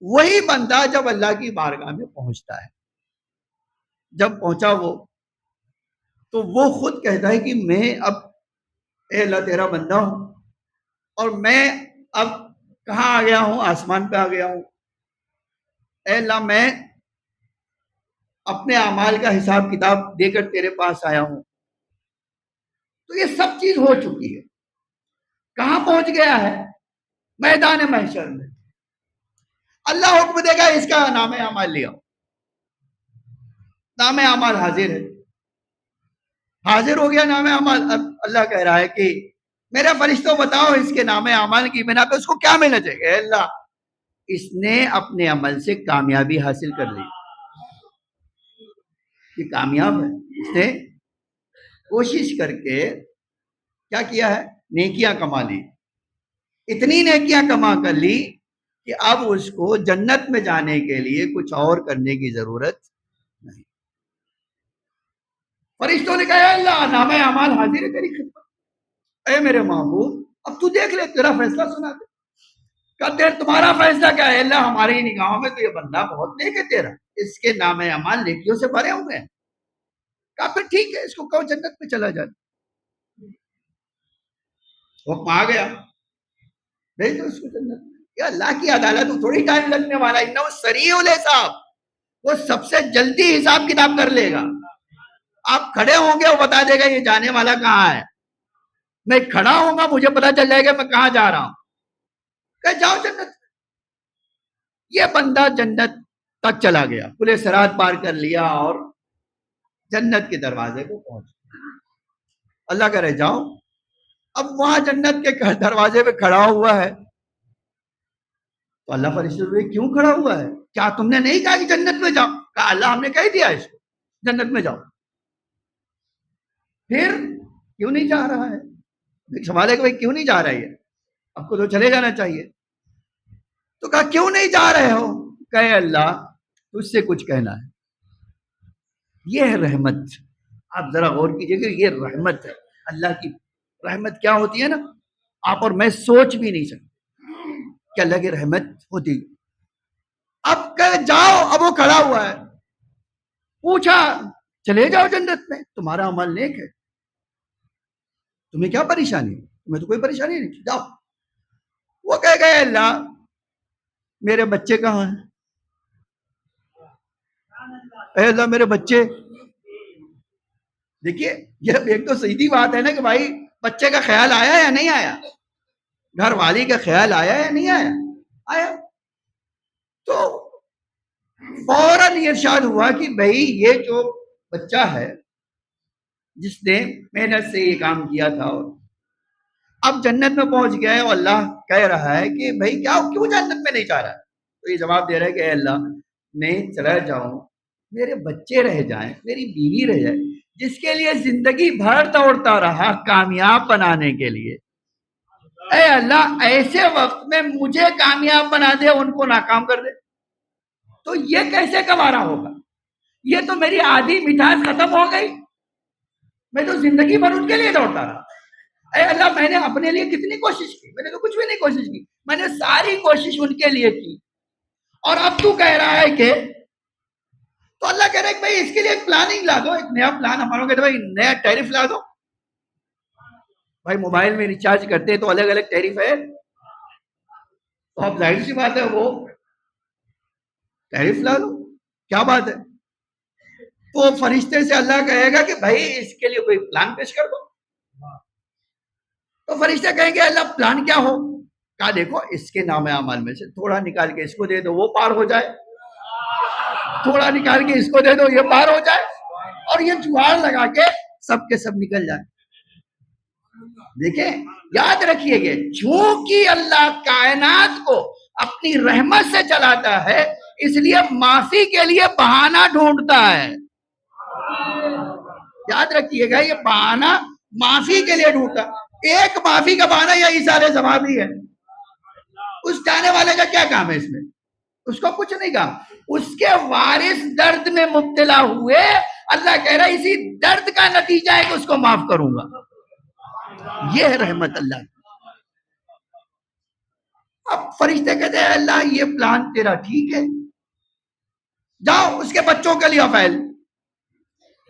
وہی بندہ جب اللہ کی بارگاہ میں پہنچتا ہے, جب پہنچا وہ تو وہ خود کہتا ہے کہ میں اب اے اللہ تیرا بندہ ہوں, اور میں اب کہاں آ گیا ہوں, آسمان پہ آ گیا ہوں. اے اللہ میں اپنے اعمال کا حساب کتاب دے کر تیرے پاس آیا ہوں. تو یہ سب چیز ہو چکی ہے. کہاں پہنچ گیا ہے؟ میدان محشر میں. اللہ حکم دے گا اس کا نام اعمال لیا, نام اعمال حاضر ہے, حاضر ہو گیا نام اعمال. اب اللہ کہہ رہا ہے کہ میرے فرشتوں بتاؤ اس کے نام اعمال کی بنا پہ اس کو کیا ملنا چاہیے. اے اللہ, اس نے اپنے عمل سے کامیابی حاصل کر لی, یہ کامیاب ہے. اس نے کوشش کر کے کیا کیا ہے, نیکیاں کما لی. اتنی نیکیاں کما کر لی کہ اب اس کو جنت میں جانے کے لیے کچھ اور کرنے کی ضرورت نہیں. فرشتوں نے کہا اللہ نام اعمال حاضر ہے تیری خدمت, اے میرے محبوب اب تو دیکھ لے, تیرا فیصلہ سنا دے. کہتے ہیں تمہارا فیصلہ کیا ہے؟ اللہ ہماری نگاہوں میں تو یہ بندہ بہت نیک ہے تیرا، اس کے نام اعمال نیکیوں سے بھرے ہوئے ہیں. کہا پھر ٹھیک ہے، اس کو کہو جنت میں چلا جائے. حکم آ گیا، بھیج دو اس کو جنت میں. یہ اللہ کی عدالت میں تھوڑی ٹائم لگنے والا، انہو سریع الحساب، وہ سب سے جلدی حساب کتاب کر لے گا. آپ کھڑے ہوں گے وہ بتا دے گا یہ جانے والا کہاں ہے. میں کھڑا ہوں گا مجھے پتا چل جائے گا میں کہاں جا رہا ہوں. کہ جاؤ جنت. یہ بندہ جنت تک چلا گیا، پورے صراط پار کر لیا اور جنت کے دروازے پہ پہنچ گیا. اللہ کہہ رہے جاؤ. اب وہاں جنت کے دروازے پہ کھڑا ہوا ہے تو اللہ فرشتے سے کیوں کھڑا ہوا ہے؟ کیا تم نے نہیں کہا کہ جنت میں جاؤ؟ کہا اللہ ہم نے کہہ دیا اس کو جنت میں جاؤ. پھر کیوں نہیں جا رہا ہے؟ سوال ہے کہ بھائی کیوں نہیں جا رہا ہے؟ آپ کو تو چلے جانا چاہیے. تو کہا کیوں نہیں جا رہے ہو؟ کہے اللہ تجھ سے کچھ کہنا ہے. یہ ہے رحمت. آپ ذرا غور کیجئے کہ یہ رحمت ہے. اللہ کی رحمت کیا ہوتی ہے نا، آپ اور میں سوچ بھی نہیں سکتے کہ اللہ کی رحمت ہوتی. اب کہ جاؤ. اب وہ کھڑا ہوا ہے، پوچھا چلے جاؤ جنت میں، تمہارا عمل نیک ہے، تمہیں کیا پریشانی ہے؟ تمہیں تو کوئی پریشانی نہیں، جاؤ. وہ کہہ گئے اللہ میرے بچے کہاں ہیں؟ اے اللہ میرے بچے. دیکھیے یہ ایک تو سیدھی بات ہے نا کہ بھائی بچے کا خیال آیا یا نہیں آیا، گھر والی کا خیال آیا یا نہیں آیا؟ آیا. تو فوراً یہ ارشاد ہوا کہ بھائی یہ جو بچہ ہے جس نے محنت سے یہ کام کیا تھا اور اب جنت میں پہنچ گیا ہے، اور اللہ کہہ رہا ہے کہ بھائی کیا کیوں جنت میں نہیں جا رہا ہے؟ تو یہ جواب دے رہا ہے کہ اے اللہ میں چلا جاؤں، میرے بچے رہ جائیں، میری بیوی رہ جائے، جس کے لیے زندگی بھر دوڑتا رہا کامیاب بنانے کے لیے. اے اللہ ایسے وقت میں مجھے کامیاب بنا دے، ان کو ناکام کر دے، تو یہ کیسے گوارا ہوگا؟ یہ تو میری آدھی مٹھاس ختم ہو گئی، میں تو زندگی بھر ان کے لیے دوڑتا رہا. اے اللہ میں نے اپنے لیے کتنی کوشش کی؟ میں نے تو کچھ بھی نہیں کوشش کی، میں نے ساری کوشش ان کے لیے کی، اور اب تو کہہ رہا ہے کہ تو اللہ کہہ رہا ہے کہ بھائی اس کے لیے ایک پلاننگ لا دو، ایک نیا پلان. ہماروں کہتے بھائی نیا ٹیرف لا دو. بھائی موبائل میں ریچارج کرتے تو الگ الگ ٹیرف ہے، تو اب ظاہر سی بات ہے وہ ٹیرف لا دو. کیا بات ہے؟ تو فرشتے سے اللہ کہے گا کہ بھائی اس کے لیے کوئی پلان پیش کر دو. تو فرشتے کہیں گے اللہ پلان کیا ہو؟ کہا دیکھو اس کے نام اعمال میں سے تھوڑا نکال کے اس کو دے دو وہ پار ہو جائے، تھوڑا نکال کے اس کو دے دو یہ پار ہو جائے، اور یہ جوار لگا کے سب کے سب نکل جائے. دیکھیں یاد رکھیے گے چونکہ اللہ کائنات کو اپنی رحمت سے چلاتا ہے اس لیے معافی کے لیے بہانہ ڈھونڈتا ہے. یاد رکھیے گا یہ بہانہ معافی کے لیے ڈھونڈتا. ایک معافی کا بہانہ یا ایثار ثوابی ہے. اس جانے والے کا کیا کام ہے اس میں؟ اس کو کچھ نہیں کام. اس کے وارث درد میں مبتلا ہوئے، اللہ کہہ رہا ہے اسی درد کا نتیجہ ہے کہ اس کو معاف کروں گا. یہ ہے رحمت اللہ. اب فرشتے کہتے ہیں اللہ یہ پلان تیرا ٹھیک ہے، جاؤ اس کے بچوں کا لیا فائل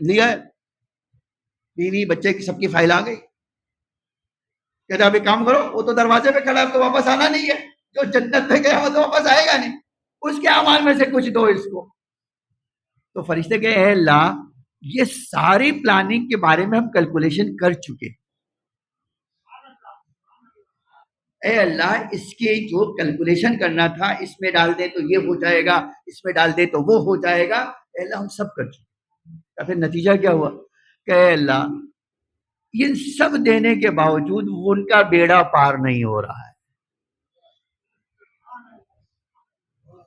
لیا ہے، بیوی بچے کی سب کی فائل آ گئی. کہتے ابھی کام کرو، وہ تو دروازے پہ کھڑا ہے تو واپس آنا نہیں ہے، جو جنت پہ گیا وہ تو واپس آئے گا نہیں، اس کے اعمال میں سے کچھ دو اس کو. تو فرشتے کہے اے اللہ یہ ساری پلاننگ کے بارے میں ہم کیلکولیشن کر چکے، اے اللہ اس کے جو کیلکولیشن کرنا تھا اس میں ڈال دے تو یہ ہو جائے گا، اس میں ڈال دے تو وہ ہو جائے گا. اے اللہ ہم سب کر چکے. یا پھر نتیجہ کیا ہوا کہ اے اللہ یہ سب دینے کے باوجود ان کا بیڑا پار نہیں ہو رہا ہے.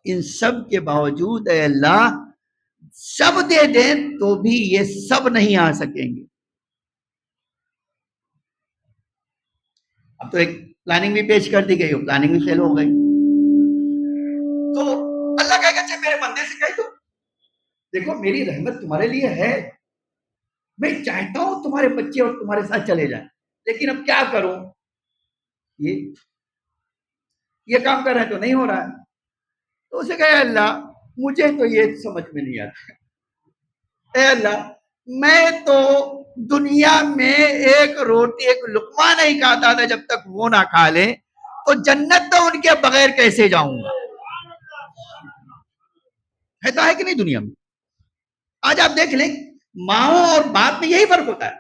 ان سب کے باوجود اے اللہ سب دے دیں تو بھی یہ سب نہیں آ سکیں گے. اب تو ایک پلاننگ بھی پیش کر دی گئی، وہ پلاننگ بھی فیل ہو گئی. تو اللہ کہے گا اچھا میرے بندے سے کہہ دو دیکھو میری رحمت تمہارے لیے ہے، میں چاہتا ہوں تمہارے بچے اور تمہارے ساتھ چلے جائیں، لیکن اب کیا کروں؟ یہ یہ کام کر رہے ہیں تو نہیں ہو رہا ہے. تو اسے کہے اللہ مجھے تو یہ سمجھ میں نہیں آتا. اے اللہ میں تو دنیا میں ایک روٹی ایک لقمہ نہیں کھاتا تھا جب تک وہ نہ کھا لے, تو جنت تو ان کے بغیر کیسے جاؤں گا. ہے کہ نہیں دنیا میں؟ آج آپ دیکھ لیں ماؤں اور باپ میں یہی فرق ہوتا ہے.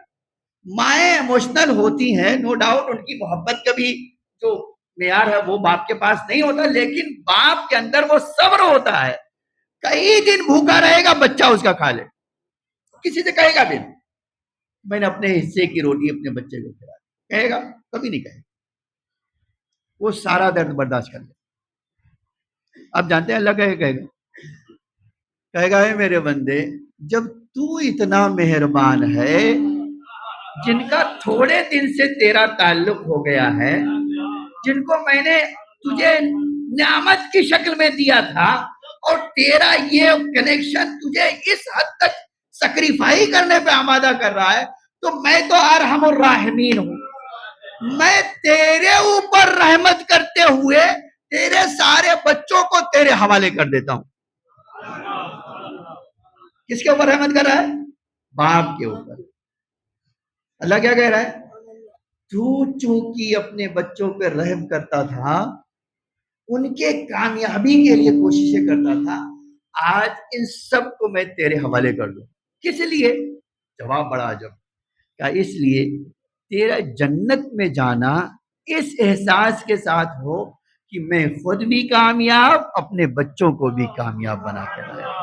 مائیں ایموشنل ہوتی ہیں, نو ڈاؤٹ ان کی محبت کا بھی جو معیار ہے وہ باپ کے پاس نہیں ہوتا, لیکن باپ کے اندر وہ صبر ہوتا ہے. کئی دن بھوکا رہے گا بچہ اس کا کھا لے, کسی سے کہے گا بھی میں نے اپنے حصے کی روٹی اپنے بچے کو کھلا, کہے گا کبھی نہیں کہے گا. وہ سارا درد برداشت کر لے. آپ جانتے ہیں اللہ کہے گا اے میرے بندے جب تو اتنا مہربان ہے, جن کا تھوڑے دن سے تیرا تعلق ہو گیا ہے, جن کو میں نے تجھے نعمت کی شکل میں دیا تھا, اور تیرا یہ کنیکشن تجھے اس حد تک سیکریفائی کرنے پہ آمادہ کر رہا ہے, تو میں تو ارحم الراحمین ہوں. میں تیرے اوپر رحمت کرتے ہوئے تیرے سارے بچوں کو تیرے حوالے کر دیتا ہوں. کس کے اوپر رحمت کر رہا ہے؟ باپ کے اوپر. اللہ کیا کہہ رہا ہے؟ تو چونکہ اپنے بچوں پہ رحم کرتا تھا, ان کے کامیابی کے لیے کوششیں کرتا تھا, آج ان سب کو میں تیرے حوالے کر دوں. کس لیے؟ جواب بڑا عجب کا, اس لیے تیرا جنت میں جانا اس احساس کے ساتھ ہو کہ میں خود بھی کامیاب, اپنے بچوں کو بھی کامیاب بنا کے لایا.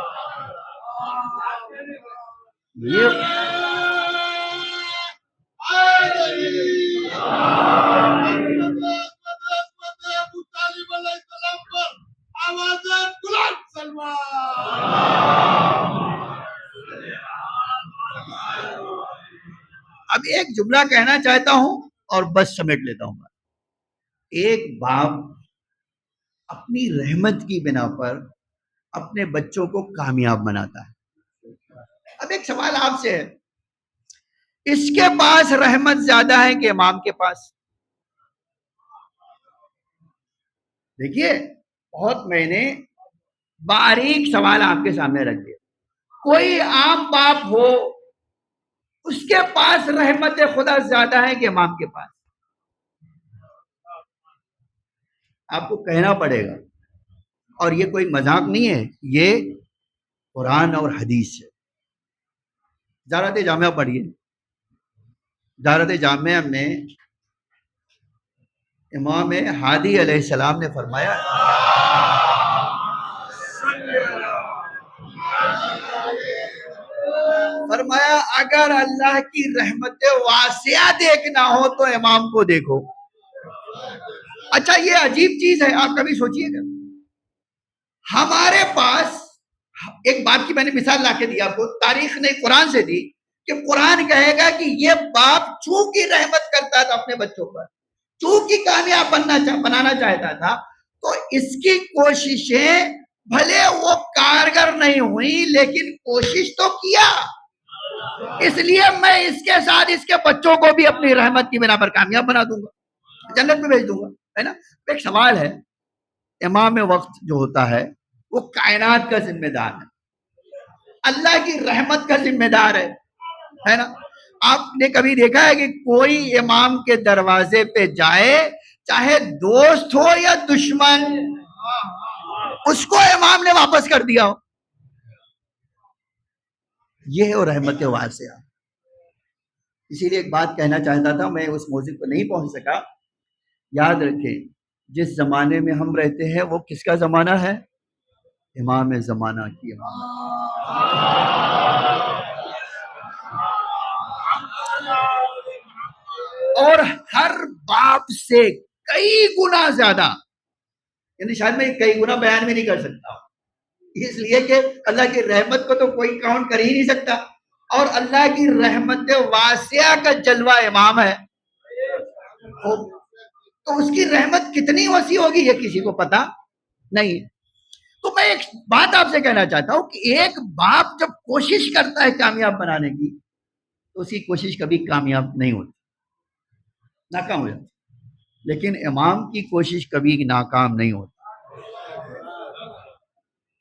اب ایک جملہ کہنا چاہتا ہوں اور بس سمیٹ لیتا ہوں. ایک باپ اپنی رحمت کی بنا پر اپنے بچوں کو کامیاب بناتا ہے. اب ایک سوال آپ سے ہے, اس کے پاس رحمت زیادہ ہے کہ امام کے پاس؟ دیکھیے بہت میں نے باریک سوال آپ کے سامنے رکھ دیا. کوئی عام باپ ہو, اس کے پاس رحمت خدا زیادہ ہے کہ امام کے پاس؟ آپ کو کہنا پڑے گا, اور یہ کوئی مذاق نہیں ہے, یہ قرآن اور حدیث ہے. زیارت جامعہ پڑھیے. زیارت جامعہ میں امام ہادی علیہ السلام نے فرمایا اگر اللہ کی رحمت واسعہ دیکھنا ہو تو امام کو دیکھو. اچھا یہ عجیب چیز ہے, آپ کبھی سوچئے گا, ہمارے پاس ایک باپ کی میں نے مثال لا کے دی آپ کو, تاریخ نے قرآن سے دی, کہ قرآن کہے گا کہ یہ باپ چونکہ رحمت کرتا تھا اپنے بچوں پر, چونکہ کامیاب بنانا چاہتا تھا, تو اس کی کوششیں بھلے وہ کارگر نہیں ہوئی لیکن کوشش تو کیا, اس لیے میں اس کے ساتھ اس کے بچوں کو بھی اپنی رحمت کی بنا پر کامیاب بنا دوں گا, جنت میں بھیج دوں گا, ہے نا. ایک سوال ہے, امام وقت جو ہوتا ہے وہ کائنات کا ذمہ دار ہے, اللہ کی رحمت کا ذمہ دار ہے نا. آپ نے کبھی دیکھا ہے کہ کوئی امام کے دروازے پہ جائے, چاہے دوست ہو یا دشمن, اس کو امام نے واپس کر دیا ہو؟ یہ ہے رحمت واسعہ. اسی لیے ایک بات کہنا چاہتا تھا, میں اس موضوع کو نہیں پہنچ سکا. یاد رکھیں جس زمانے میں ہم رہتے ہیں وہ کس کا زمانہ ہے؟ امام زمانہ کی اور ہر باپ سے کئی گنا زیادہ, یعنی شاید میں کئی گنا بیان بھی نہیں کر سکتا, اس لیے کہ اللہ کی رحمت کو تو کوئی کاؤنٹ کر ہی نہیں سکتا, اور اللہ کی رحمت واسعہ کا جلوہ امام ہے, تو اس کی رحمت کتنی وسیع ہوگی یہ کسی کو پتا نہیں. تو میں ایک بات آپ سے کہنا چاہتا ہوں کہ ایک باپ جب کوشش کرتا ہے کامیاب بنانے کی, تو اس کی کوشش کبھی کامیاب نہیں ہوتی, ناکام ہو جاتی. لیکن امام کی کوشش کبھی ناکام نہیں ہوتی.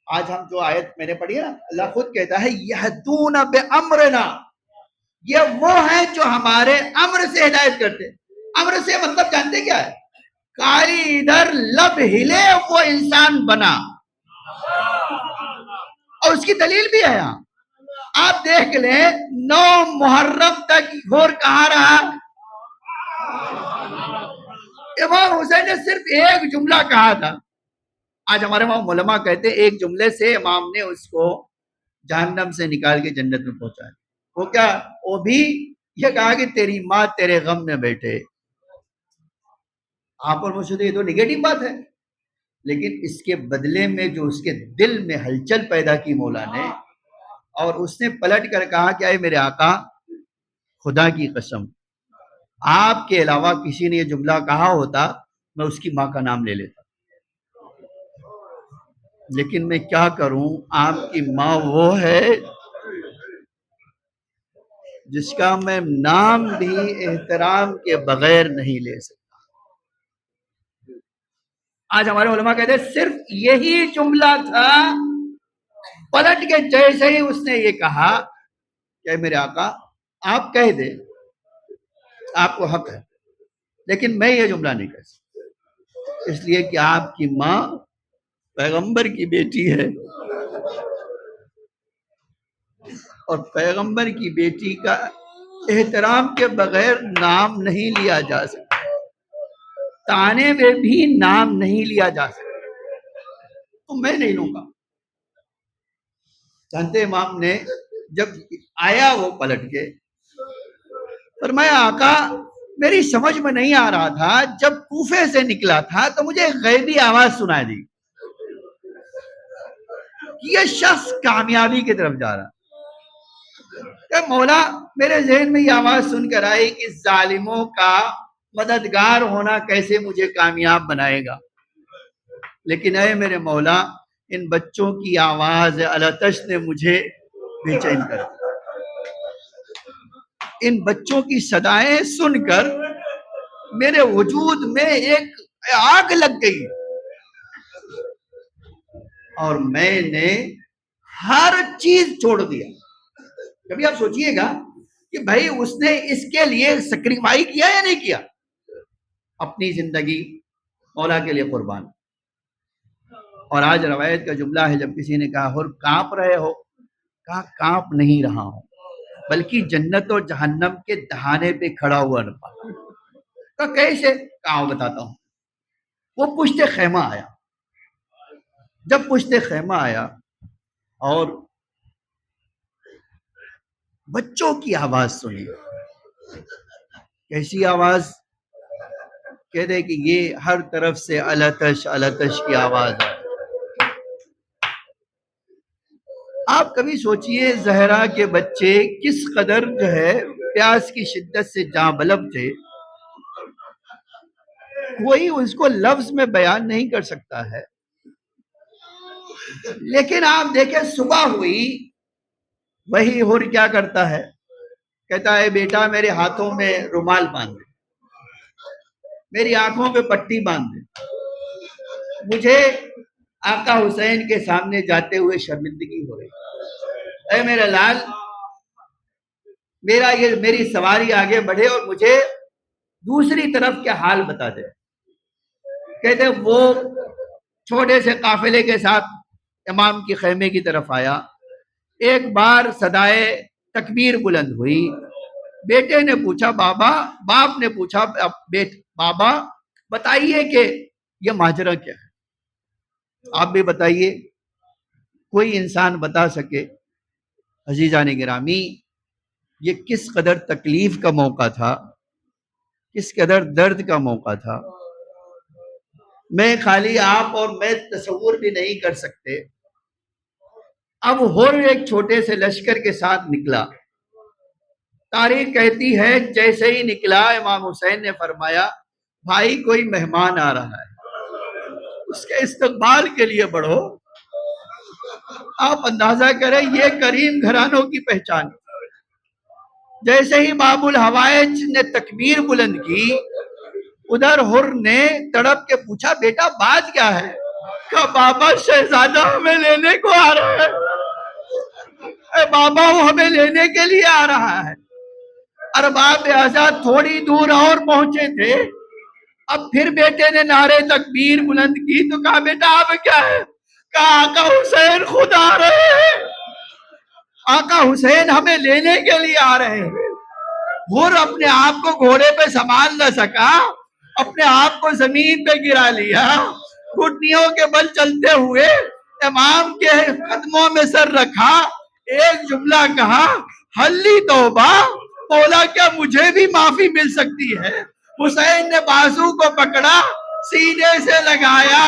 آج ہم جو آیت میں نے پڑھی ہے نا، اللہ خود کہتا ہے یہدون بامرنا، یہ وہ ہیں جو ہمارے امر سے ہدایت کرتے. امر سے مطلب جانتے کیا ہے؟ کاری ادھر لب ہلے وہ انسان بنا. اور اس کی دلیل بھی ہے یہاں. آپ دیکھ لیں 9 محرم تک گھور کہاں رہا؟ امام حسین نے صرف ایک جملہ کہا تھا. آج ہمارے وہاں علماء کہتے ہیں ایک جملے سے امام نے اس کو جہنم سے نکال کے جنت میں پہنچایا. وہ کیا؟ وہ بھی یہ کہا کہ تیری ماں تیرے غم میں بیٹھے. آپ اور مجھے یہ تو نگیٹو بات ہے، لیکن اس کے بدلے میں جو اس کے دل میں ہلچل پیدا کی مولا نے، اور اس نے پلٹ کر کہا کہ اے میرے آقا، خدا کی قسم آپ کے علاوہ کسی نے یہ جملہ کہا ہوتا میں اس کی ماں کا نام لے لیتا، لیکن میں کیا کروں، آپ کی ماں وہ ہے جس کا میں نام بھی احترام کے بغیر نہیں لے سکتا. آج ہمارے علماء کہتے ہیں صرف یہی جملہ تھا، پلٹ کے جیسے ہی اس نے یہ کہا کہ میرے آقا آپ کہہ دیں، آپ کو حق ہے، لیکن میں یہ جملہ نہیں کہہ سکتا، اس لیے کہ آپ کی ماں پیغمبر کی بیٹی ہے، اور پیغمبر کی بیٹی کا احترام کے بغیر نام نہیں لیا جا سکتا، تانے میں بھی نام نہیں لیا جا سکتا، تو میں نہیں لوں گا. جانتے امام نے جب آیا وہ پلٹ کے فرمایا آقا میری سمجھ میں نہیں آ رہا تھا، جب کوفے سے نکلا تھا تو مجھے غیبی آواز سنا دی کہ یہ شخص کامیابی کی طرف جا رہا. کہ مولا میرے ذہن میں یہ آواز سن کر آئی کہ ظالموں کا مددگار ہونا کیسے مجھے کامیاب بنائے گا، لیکن اے میرے مولا ان بچوں کی آواز التش نے مجھے بے چین کر دیا. ان بچوں کی صدائیں سن کر میرے وجود میں ایک آگ لگ گئی، اور میں نے ہر چیز چھوڑ دیا. کبھی آپ سوچئے گا کہ بھائی اس نے اس کے لیے سیکریفائی کیا یا نہیں کیا؟ اپنی زندگی مولا کے لیے قربان. اور آج روایت کا جملہ ہے، جب کسی نے کہا اور کانپ رہے ہو، کہا کانپ نہیں رہا ہوں بلکہ جنت اور جہنم کے دہانے پہ کھڑا ہوا رہا. کہا کیسے؟ کہا بتاتا ہوں. وہ پشت خیمہ آیا. جب پشت خیمہ آیا اور بچوں کی آواز سنی، کیسی آواز؟ کہتے کہ یہ ہر طرف سے التش التش کی آواز ہے. آپ کبھی سوچئے زہرا کے بچے کس قدر جو ہے پیاس کی شدت سے جاں بلب تھے، کوئی اس کو لفظ میں بیان نہیں کر سکتا ہے. لیکن آپ دیکھیں صبح ہوئی، وہی حر کیا کرتا ہے؟ کہتا ہے بیٹا میرے ہاتھوں میں رومال باندھ دے، میری آنکھوں پہ پٹی باندھ دے، مجھے آقا حسین کے سامنے جاتے ہوئے شرمندگی ہو رہی. اے میرا لال، میری سواری آگے بڑھے اور مجھے دوسری طرف کے حال بتا دے. کہتے وہ چھوٹے سے قافلے کے ساتھ امام کی خیمے کی طرف آیا. ایک بار صدائے تکبیر بلند ہوئی. بیٹے نے پوچھا بابا، باپ نے پوچھا بابا بتائیے کہ یہ ماجرا کیا ہے؟ آپ بھی بتائیے، کوئی انسان بتا سکے. عزیزان گرامی، یہ کس قدر تکلیف کا موقع تھا، کس قدر درد کا موقع تھا. میں خالی آپ اور میں تصور بھی نہیں کر سکتے. اب ہور ایک چھوٹے سے لشکر کے ساتھ نکلا. تاریخ کہتی ہے جیسے ہی نکلا امام حسین نے فرمایا بھائی کوئی مہمان آ رہا ہے، اس کے استقبال کے لیے بڑھو. آپ اندازہ کریں یہ کریم گھرانوں کی پہچان. جیسے ہی باب الحوائج نے تکبیر بلند کی، ادھر ہر نے تڑپ کے پوچھا بیٹا بات کیا ہے؟ کہا بابا شہزادہ ہمیں لینے کو آ رہا ہے، اے بابا وہ ہمیں لینے کے لیے آ رہا ہے۔ ارباب آزاد تھوڑی دور اور پہنچے تھے، اب پھر بیٹے نے نعرے تکبیر بلند کی تو کہا بیٹا اب کیا ہے؟ کہا آقا حسین خود آ رہے ہیں، آقا حسین ہمیں لینے کے لیے آ رہے ہیں۔ ہر اپنے آپ کو گھوڑے پہ سنبھال نہ سکا، اپنے آپ کو زمین پہ گرا لیا، گھٹنیوں کے بل چلتے ہوئے امام کے قدموں میں سر رکھا، ایک جملہ کہا حلی توبہ، مولا کیا مجھے بھی معافی مل سکتی ہے؟ حسین نے بازو کو پکڑا، سینے سے لگایا،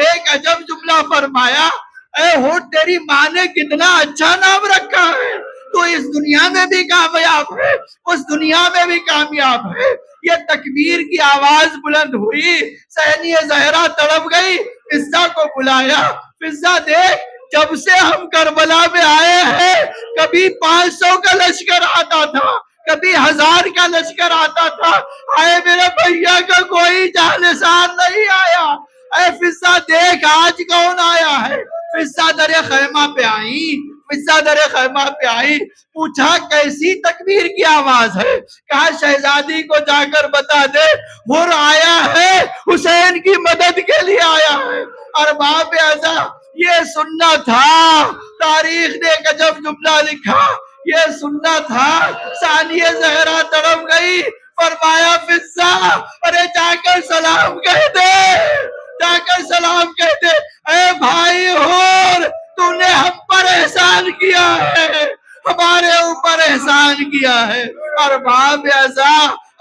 ایک عجب جملہ فرمایا، اے ہو تیری ماں نے کتنا اچھا نام رکھا ہے، تو اس دنیا میں بھی کامیاب ہے، اس دنیا میں بھی کامیاب ہے۔ یہ تکبیر کی آواز بلند ہوئی، سہنی زہرا تڑپ گئی، فضہ کو بلایا، فضہ دیکھ جب سے ہم کربلا میں آئے ہیں کبھی 500 کا لشکر آتا تھا، کبھی 1000 کا لشکر آتا تھا، آئے میرے بھیا کا کوئی جانسان نہیں آیا۔ اے فضہ دیکھ آج کون آیا ہے؟ فضہ در خیمہ پہ آئی، فضہ در خیمہ پہ آئی، پوچھا کیسی تکبیر کی آواز ہے؟ کہا شہزادی کو جا کر بتا دے ہر آیا ہے، حسین کی مدد کے لیے آیا ہے۔ ارباب اعضا یہ سننا تھا، تاریخ نے ایک عجب جملہ لکھا، یہ سننا تھا، ثانیہ زہرا تڑپ گئی، فرمایا فضہ ارے جا کر سلام کہہ دے، جا کر سلام کہہ دے، اے بھائی ہور تو نے ہم پر احسان کیا ہے، ہمارے اوپر احسان کیا ہے۔ اور باب اعضا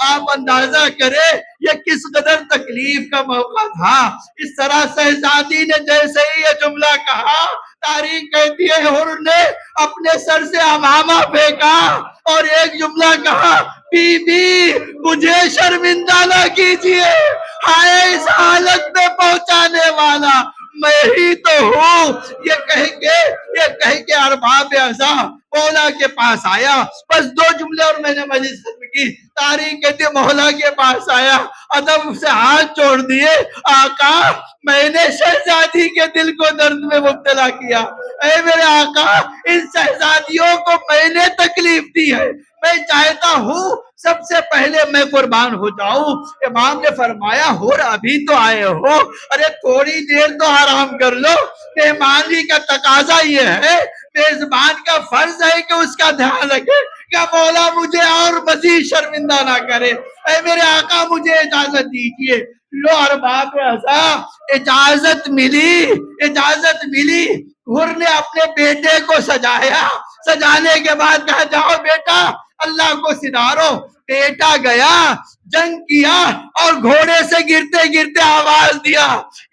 آپ اندازہ کرے یہ کس قدر تکلیف کا موقع تھا۔ اس طرح شہزادی نے جیسے ہی یہ جملہ کہا، تاریخ کہتی ہے ہر نے اپنے سر سے عمامہ پھینکا اور ایک جملہ کہا بی بی مجھے شرمندہ نہ کیجئے، ہائے اس حالت میں پہنچانے والا میں ہی تو ہوں۔ یہ کہہ کے ارباب اعضا مولا کے پاس آیا، بس 2 جملے اور میں نے مجلس ختم کی۔ تاریخ کہتے مولا کے پاس آیا، ادب سے ہاتھ جوڑ دیے، آقا میں نے شہزادی کے دل کو درد میں مبتلا کیا، اے میرے آقا ان شہزادیوں کو میں نے تکلیف دی ہے، میں چاہتا ہوں سب سے پہلے میں قربان ہو جاؤں۔ امام نے فرمایا ہور ابھی تو آئے ہو، ارے تھوڑی دیر تو آرام کر لو، مہمانی کا تقاضا یہ ہے، میزبان کا فرض ہے کہ اس کا دھیان رکھے، کیا مولا مجھے اور مزید شرمندہ نہ کرے، اے میرے آقا مجھے اجازت دیجئے۔ لو ارباب اعضا اجازت ملی، ہر نے اپنے بیٹے کو سجایا، سجانے کے بعد کہا جاؤ بیٹا اللہ کو سدھارو۔ بیٹا گیا، جنگ کیا اور گھوڑے سے گرتے گرتے آواز دیا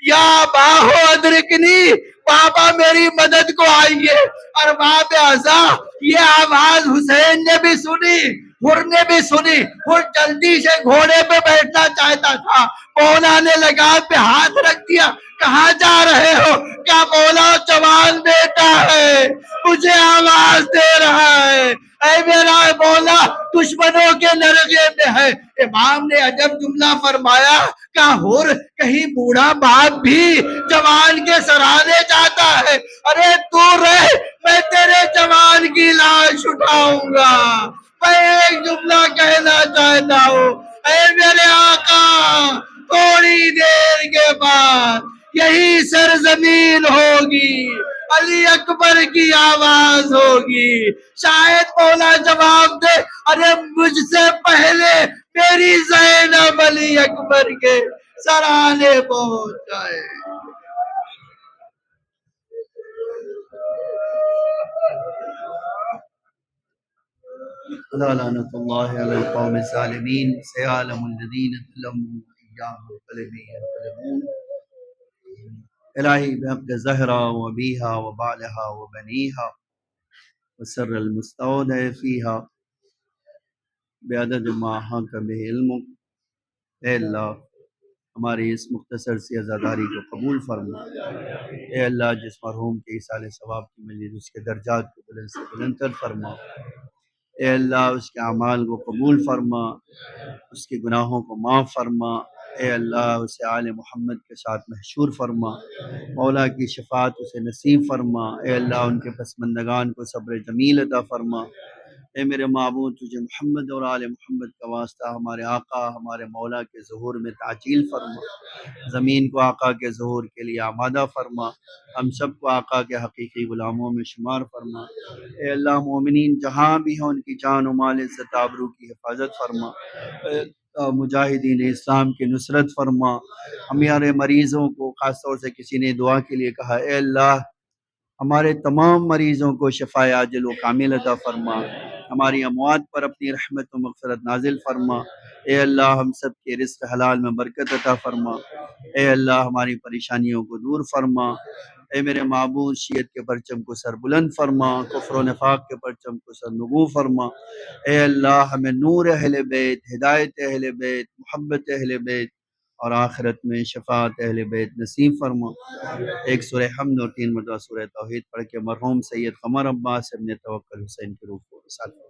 یا باہو ادرکنی، بابا میری مدد کو آئیے۔ ارباب اعضا یہ آواز حسین نے بھی سنی، ہر نے بھی سنی، ہر جلدی سے گھوڑے پہ بیٹھنا چاہتا تھا، مولا نے لگام پہ ہاتھ رکھ دیا، کہاں جا رہے ہو؟ کیا مولا جوان بیٹا ہے مجھے آواز دے رہا ہے، اے میرا مولا دشمنوں کے لرغے میں ہے۔ امام نے عجب جملہ فرمایا، ہر کہیں بوڑھا باپ بھی جوان کے سرانے جاتا ہے، ارے تو رہ میں تیرے جوان کی لاش اٹھاؤں گا۔ میں ایک جملہ کہنا چاہتا ہوں، اے میرے آقا تھوڑی دیر کے بعد یہی سرزمین ہوگی، علی اکبر کی آواز ہوگی، شاید مولا جواب دے ارے مجھ سے پہلے میری زینب علی اکبر کے سرانے پہنچ جائے۔ لعنت اللہ علی القوم الظالمین، سیعلم الذین ظلموا ایام ينقلبون۔ الہی بحق زہرا و ابیہا و بالہا و بنیہا وسر المستودع فیہا بعدد ما حاک بہ علمک، اے اللہ ہماری اس مختصر سی عزاداری کو قبول فرما۔ اے اللہ جس مرحوم کے ایصال ثواب کی مجلس اس کے درجات کو بلند سے بلندتر فرما۔ اے اللہ اس کے اعمال کو قبول فرما، اس کے گناہوں کو معاف فرما۔ اے اللہ اسے آل محمد کے ساتھ محشور فرما، مولا کی شفاعت اسے نصیب فرما، اے اللہ ان کے پسماندگان کو صبر جمیل عطا فرما، اے میرے معبود تجھے محمد اور آل محمد کا واسطہ ہمارے آقا ہمارے مولا کے ظہور میں تعجیل فرما، زمین کو آقا کے ظہور کے لیے آمادہ فرما، ہم سب کو آقا کے حقیقی غلاموں میں شمار فرما، اے اللہ مومنین جہاں بھی ہوں ان کی جان و مال عزت آبرو کی حفاظت فرما، اے اللہ مجاہدین اسلام کی نصرت فرما، ہمارے مریضوں کو خاص طور سے کسی نے دعا کے لیے کہا، اے اللہ ہمارے تمام مریضوں کو شفائے عاجل و کامل عطا فرما، ہماری اموات پر اپنی رحمت و مغفرت نازل فرما، اے اللہ ہم سب کے رزق حلال میں برکت عطا فرما، اے اللہ ہماری پریشانیوں کو دور فرما، اے میرے معبود شیعت کے پرچم کو سر بلند فرما، کفر و نفاق کے پرچم کو سر نگوں فرما، اے اللہ ہمیں نور اہل بیت، ہدایت اہل بیت، محبت اہل بیت اور آخرت میں شفاعت اہل بیت نصیب فرما۔ ایک سورہ حمد اور 3 مرتبہ سورہ توحید پڑھ کے مرحوم سید قمر عباس ابن توکل حسین کی روح کو وصال فرما۔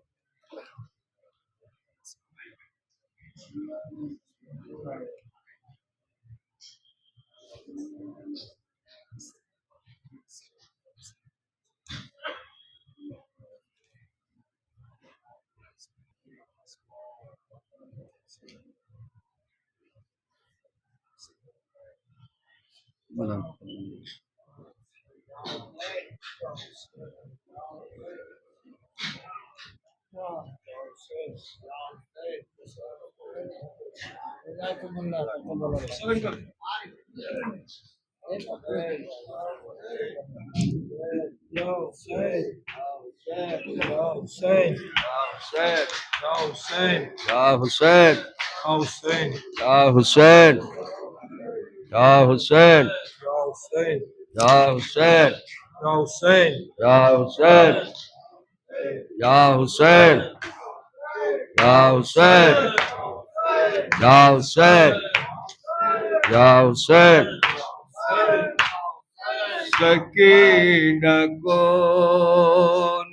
سکینہ کو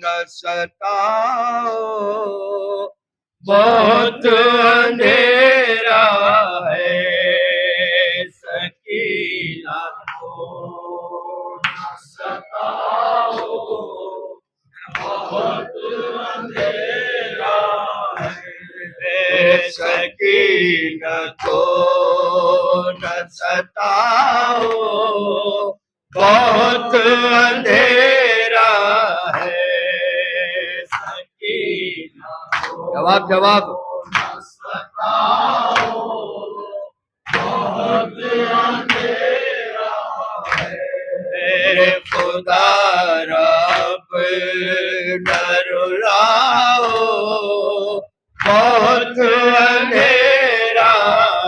نہ ستاؤ بہت اندھیرا ہے، سکینہ کو نہ ستاؤ بہت اندھیرا ہے، سکینہ کو نہ ستاؤ بہت اندھیرا ہے، سکینہ جواب نہ ستاؤ بہت اندھیرا ہے، خدا رب نہ رلاؤ بہت اندھیرا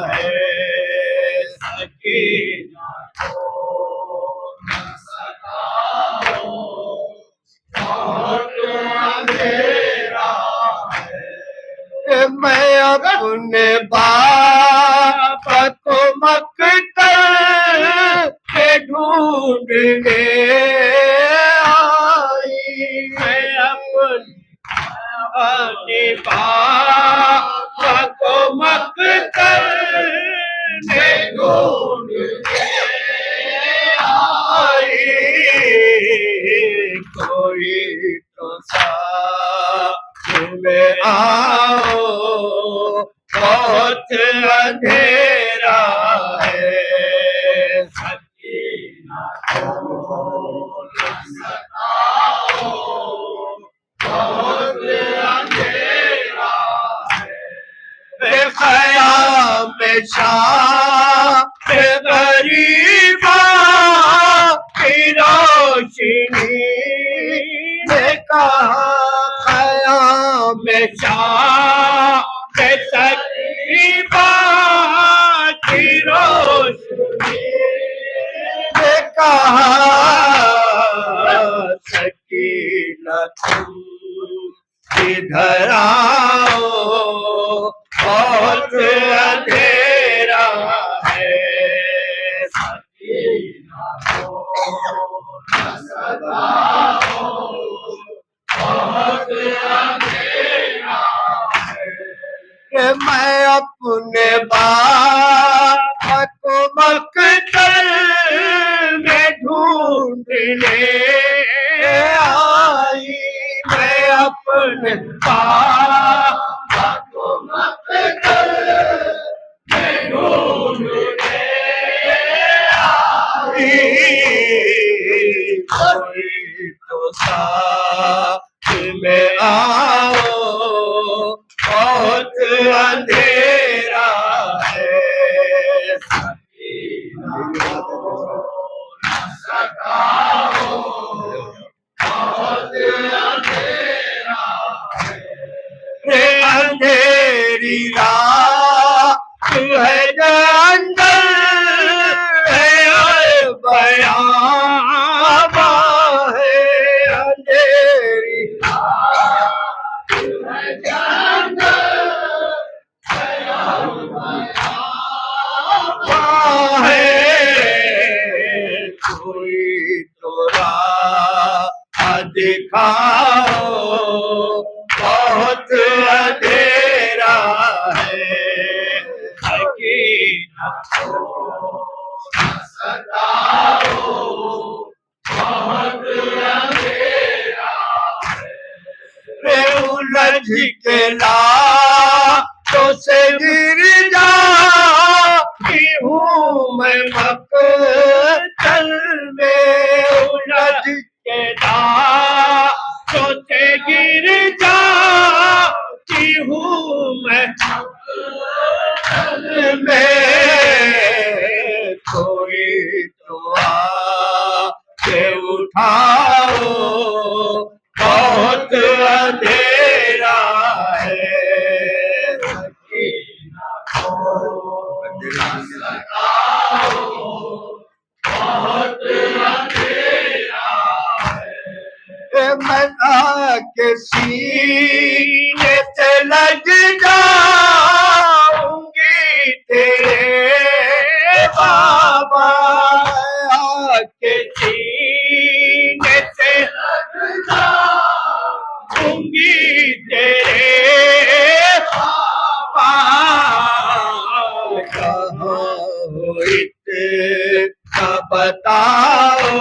ہے، سکینہ میں اپنے باپ کو مقتل کے ڈھونڈنے آئی، میں اپنے باپ کو مقتل کے ڈھونڈنے آئی، کوئی تو ساتھ میں آؤ بہت اندھیرا ہے، سکینہ کو نہ ستاؤ بہت اندھیرا ہے، خیام شام غریباں کی روشنی نے کہا، خیام شام غریباں کی روشنی نے کہا، سکینہ تم ادھر آؤ بہت اندھیرا ہے، سکینہ کو نہ ستاؤ بہت اندھیرا ہے، کہ میں اپنے باپ مقتل میں ڈھونڈنے آئی میں اپنے پاپا کو مقتل میں ڈھونڈنے آئی کوئی تو ساتھ میں آؤ بہت اندھیرا ہے اندھیری رات ہے جو اندر ہے بیاباں ہے اندھیری رات ہے جو اندر بیاباں ہے کوئی تو راہ دکھاؤ بہت اندھیرا ہے حقیقت کو ستاؤ بہت اندھیرا ہے الجھ کے لاتوں سے گر جاتی ہوں میں مقتل میں الجھ کے لاتوں سے گر جاتی ہوں میں مقتل میں کوئی تو آ کے اٹھاؤ بہت اندھیرا ہے بہت اندھیرا ہے منا کے سینے سے لگ جاؤں گی تیرے بابا کے سینے سے لگ جاؤں گی تیرے بابا کہاں ہو اتنا بتاؤ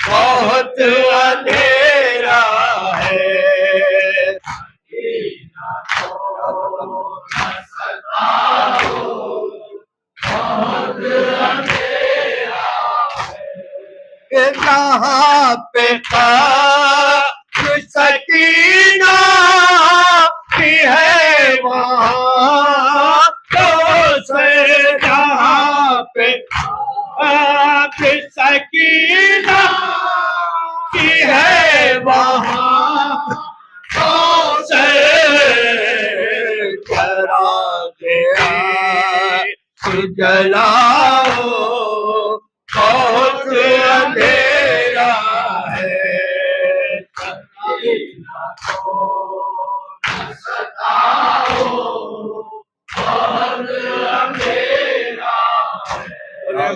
بہت اندھیرا ہے جہاں پہ قبر سکینہ کی ہے وہاں تو سے جہاں پہ قبر سکینہ کی ہے وہاں تو سے چراغ جلاؤ بہت اندھیرا ہے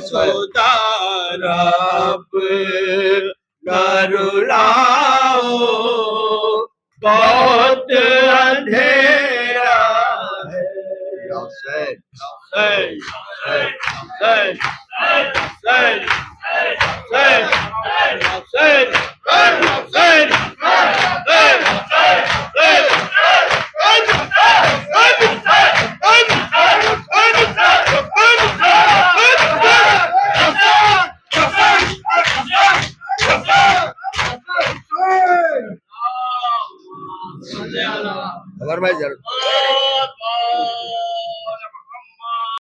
سودا رب نہ رلاؤ بہت اندھیرا ہے